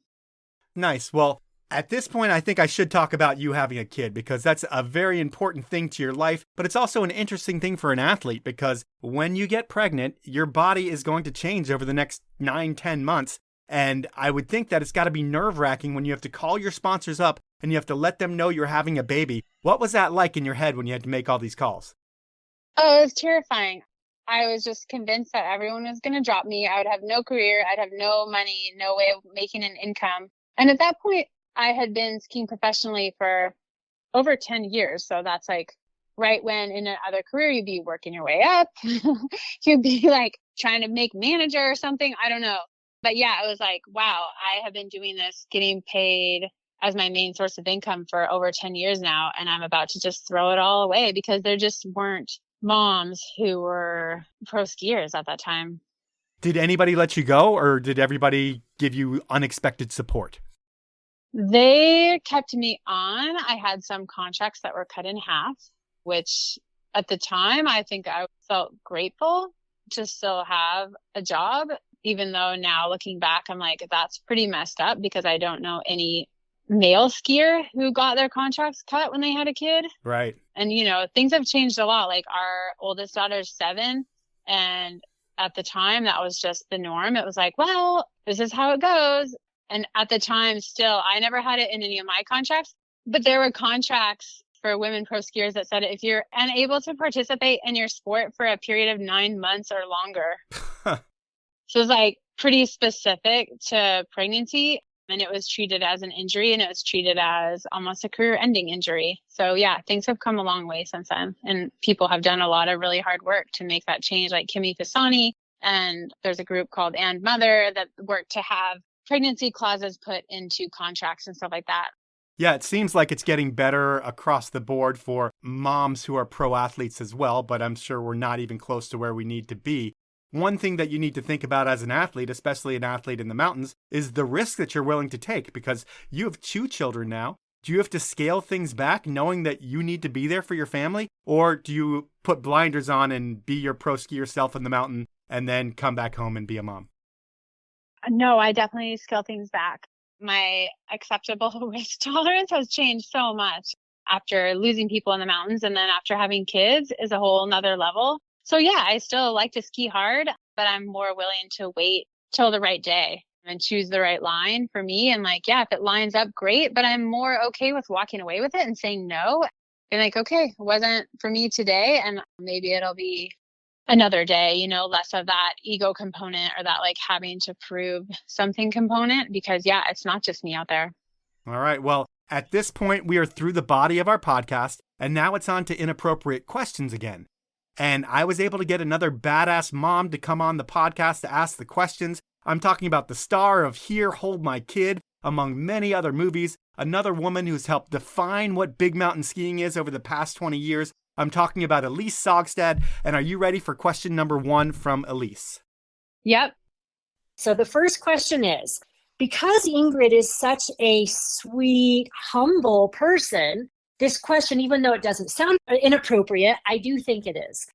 Nice. Well, at this point, I think I should talk about you having a kid, because that's a very important thing to your life. But it's also an interesting thing for an athlete, because when you get pregnant, your body is going to change over the next 9-10 months. And I would think that it's got to be nerve-wracking when you have to call your sponsors up and you have to let them know you're having a baby. What was that like in your head when you had to make all these calls? Oh, it was terrifying. I was just convinced that everyone was going to drop me. I would have no career. I'd have no money, no way of making an income. And at that point, I had been skiing professionally for over 10 years. So that's like right when in another career, you'd be working your way up. You'd be like trying to make manager or something. I don't know. But yeah, it was like, wow, I have been doing this, getting paid as my main source of income for over 10 years now. And I'm about to just throw it all away because there just weren't moms who were pro skiers at that time. Did anybody let you go, or did everybody give you unexpected support? They kept me on. I had some contracts that were cut in half, which at the time, I think I felt grateful to still have a job, even though now looking back, I'm like, that's pretty messed up because I don't know any male skier who got their contracts cut when they had a kid. Right. And, you know, things have changed a lot. Like our oldest daughter's 7, and at the time that was just the norm. It was like, well, this is how it goes. And at the time still, I never had it in any of my contracts, but there were contracts for women pro skiers that said if you're unable to participate in your sport for a period of 9 months or longer. So it was like pretty specific to pregnancy, and it was treated as an injury, and it was treated as almost a career ending injury. So yeah, things have come a long way since then. And people have done a lot of really hard work to make that change, like Kimmy Fasani. And there's a group called And Mother that work to have pregnancy clauses put into contracts and stuff like that. Yeah, it seems like it's getting better across the board for moms who are pro athletes as well, but I'm sure we're not even close to where we need to be. One thing that you need to think about as an athlete, especially an athlete in the mountains, is the risk that you're willing to take, because you have 2 children now. Do you have to scale things back knowing that you need to be there for your family? Or do you put blinders on and be your pro ski yourself in the mountain and then come back home and be a mom? No, I definitely scale things back. My acceptable risk tolerance has changed so much after losing people in the mountains, and then after having kids is a whole nother level. So yeah, I still like to ski hard, but I'm more willing to wait till the right day and choose the right line for me. And like, yeah, if it lines up, great, but I'm more okay with walking away with it and saying no. And like, okay, it wasn't for me today, and maybe it'll be another day, you know, less of that ego component or that like having to prove something component, because yeah, it's not just me out there. All right. Well, at this point, we are through the body of our podcast, and now it's on to Inappropriate Questions again. And I was able to get another badass mom to come on the podcast to ask the questions. I'm talking about the star of Here, Hold My Kid, among many other movies, another woman who's helped define what big mountain skiing is over the past 20 years. I'm talking about Elyse Saugstad. And are you ready for question number 1 from Elyse? Yep. So the first question is, because Ingrid is such a sweet, humble person, this question, even though it doesn't sound inappropriate, I do think it is.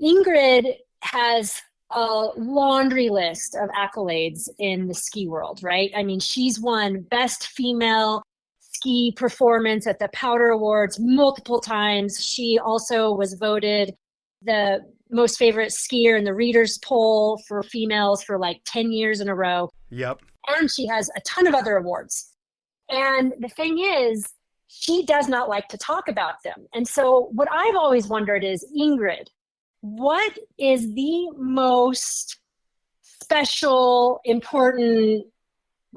Ingrid has a laundry list of accolades in the ski world, right? I mean, she's won Best Female Ski Performance at the Powder Awards multiple times. She also was voted the most favorite skier in the Reader's Poll for females for like 10 years in a row. Yep. And she has a ton of other awards. And the thing is, she does not like to talk about them. And so what I've always wondered is, Ingrid, what is the most special, important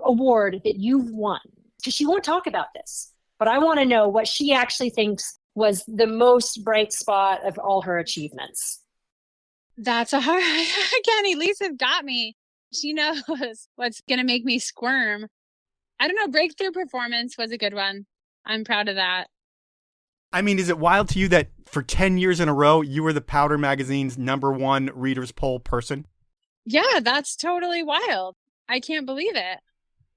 award that you've won? Because she won't talk about this, but I want to know what she actually thinks was the most bright spot of all her achievements. That's a hard, again, Elyse got me. She knows what's going to make me squirm. I don't know. Breakthrough performance was a good one. I'm proud of that. I mean, is it wild to you that for 10 years in a row, you were the Powder Magazine's #1 readers poll person? Yeah, that's totally wild. I can't believe it.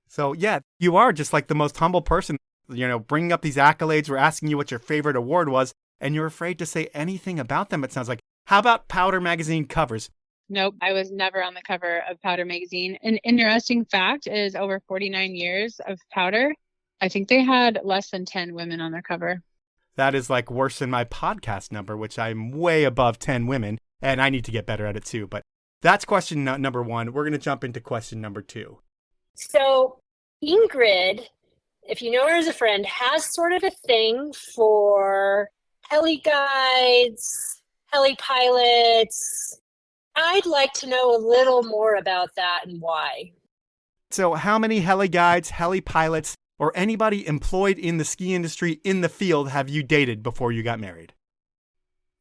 So yeah, you are just like the most humble person, bringing up these accolades. We're asking you what your favorite award was, and you're afraid to say anything about them, it sounds like. How about Powder Magazine covers? Nope, I was never on the cover of Powder Magazine. An interesting fact is over 49 years of Powder, I think they had less than 10 women on their cover. That is like worse than my podcast number, which I'm way above 10 women, and I need to get better at it too. But that's question number 1. We're going to jump into question number 2. So Ingrid, if you know her as a friend, has sort of a thing for heli guides, heli pilots. I'd like to know a little more about that and why. So how many heli guides, heli pilots, or anybody employed in the ski industry in the field have you dated before you got married?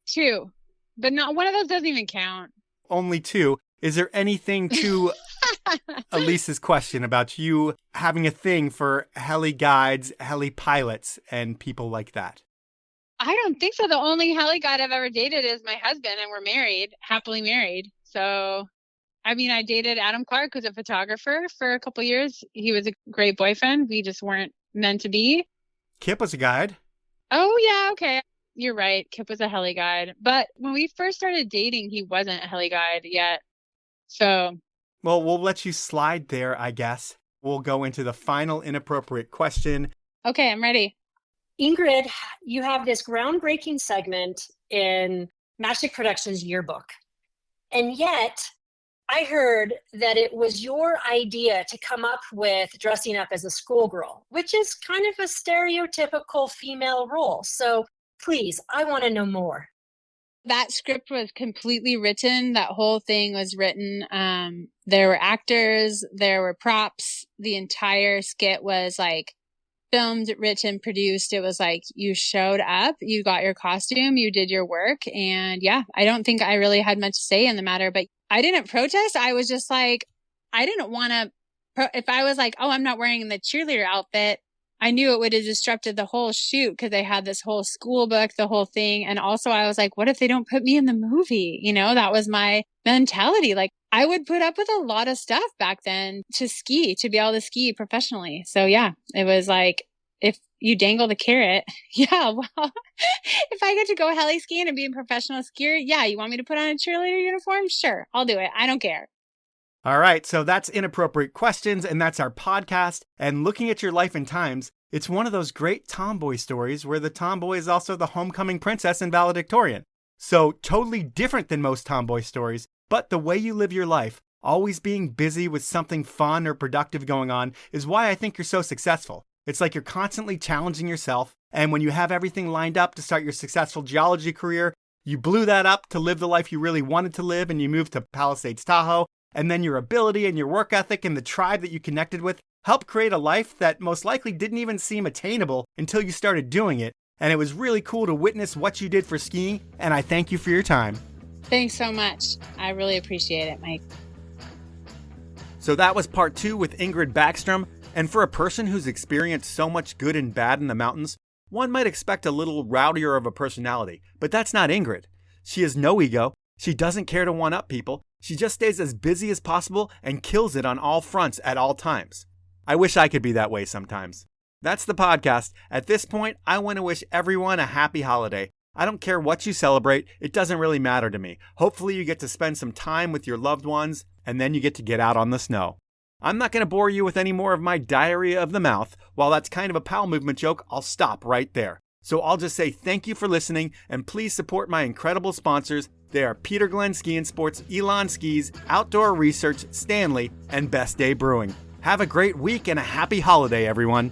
2, but not one of those doesn't even count. Only 2. Is there anything to Elyse's question about you having a thing for heli guides, heli pilots, and people like that? I don't think so. The only heli guide I've ever dated is my husband, and we're married, happily married. So, I mean, I dated Adam Clark, who's a photographer, for a couple years. He was a great boyfriend. We just weren't meant to be. Kip was a guide. Oh, yeah. Okay. You're right. Kip was a heli guide. But when we first started dating, he wasn't a heli guide yet. So. Well, we'll let you slide there, I guess. We'll go into the final inappropriate question. Okay, I'm ready. Ingrid, you have this groundbreaking segment in Matchstick Productions yearbook. And yet, I heard that it was your idea to come up with dressing up as a schoolgirl, which is kind of a stereotypical female role. So please, I want to know more. That script was completely written. That whole thing was written. There were actors, there were props. The entire skit was like filmed, written, produced. It was like you showed up, you got your costume, you did your work. And yeah, I don't think I really had much say in the matter, but I didn't protest. I was just like, I didn't want to, if I was like, oh, I'm not wearing the cheerleader outfit, I knew it would have disrupted the whole shoot because they had this whole school book, the whole thing. And also I was like, what if they don't put me in the movie? That was my mentality. Like I would put up with a lot of stuff back then to be able to ski professionally. So yeah, it was like, if you dangle the carrot, yeah, well, if I get to go heli skiing and be a professional skier, yeah, you want me to put on a cheerleader uniform? Sure, I'll do it. I don't care. All right, so that's Inappropriate Questions, and that's our podcast. And looking at your life and times, it's one of those great tomboy stories where the tomboy is also the homecoming princess and valedictorian. So totally different than most tomboy stories, but the way you live your life, always being busy with something fun or productive going on, is why I think you're so successful. It's like you're constantly challenging yourself, and when you have everything lined up to start your successful geology career, you blew that up to live the life you really wanted to live, and you moved to Palisades, Tahoe, and then your ability and your work ethic and the tribe that you connected with helped create a life that most likely didn't even seem attainable until you started doing it. And it was really cool to witness what you did for skiing, and I thank you for your time. Thanks so much. I really appreciate it, Mike. So that was part 2 with Ingrid Backstrom. And for a person who's experienced so much good and bad in the mountains, one might expect a little rowdier of a personality. But that's not Ingrid. She has no ego. She doesn't care to one-up people. She just stays as busy as possible and kills it on all fronts at all times. I wish I could be that way sometimes. That's the podcast. At this point, I want to wish everyone a happy holiday. I don't care what you celebrate. It doesn't really matter to me. Hopefully you get to spend some time with your loved ones, and then you get to get out on the snow. I'm not going to bore you with any more of my diarrhea of the mouth. While that's kind of a Powell movement joke, I'll stop right there. So I'll just say thank you for listening, and please support my incredible sponsors. They are Peter Glenn Ski and Sports, Elan Skis, Outdoor Research, Stanley, and Best Day Brewing. Have a great week and a happy holiday, everyone.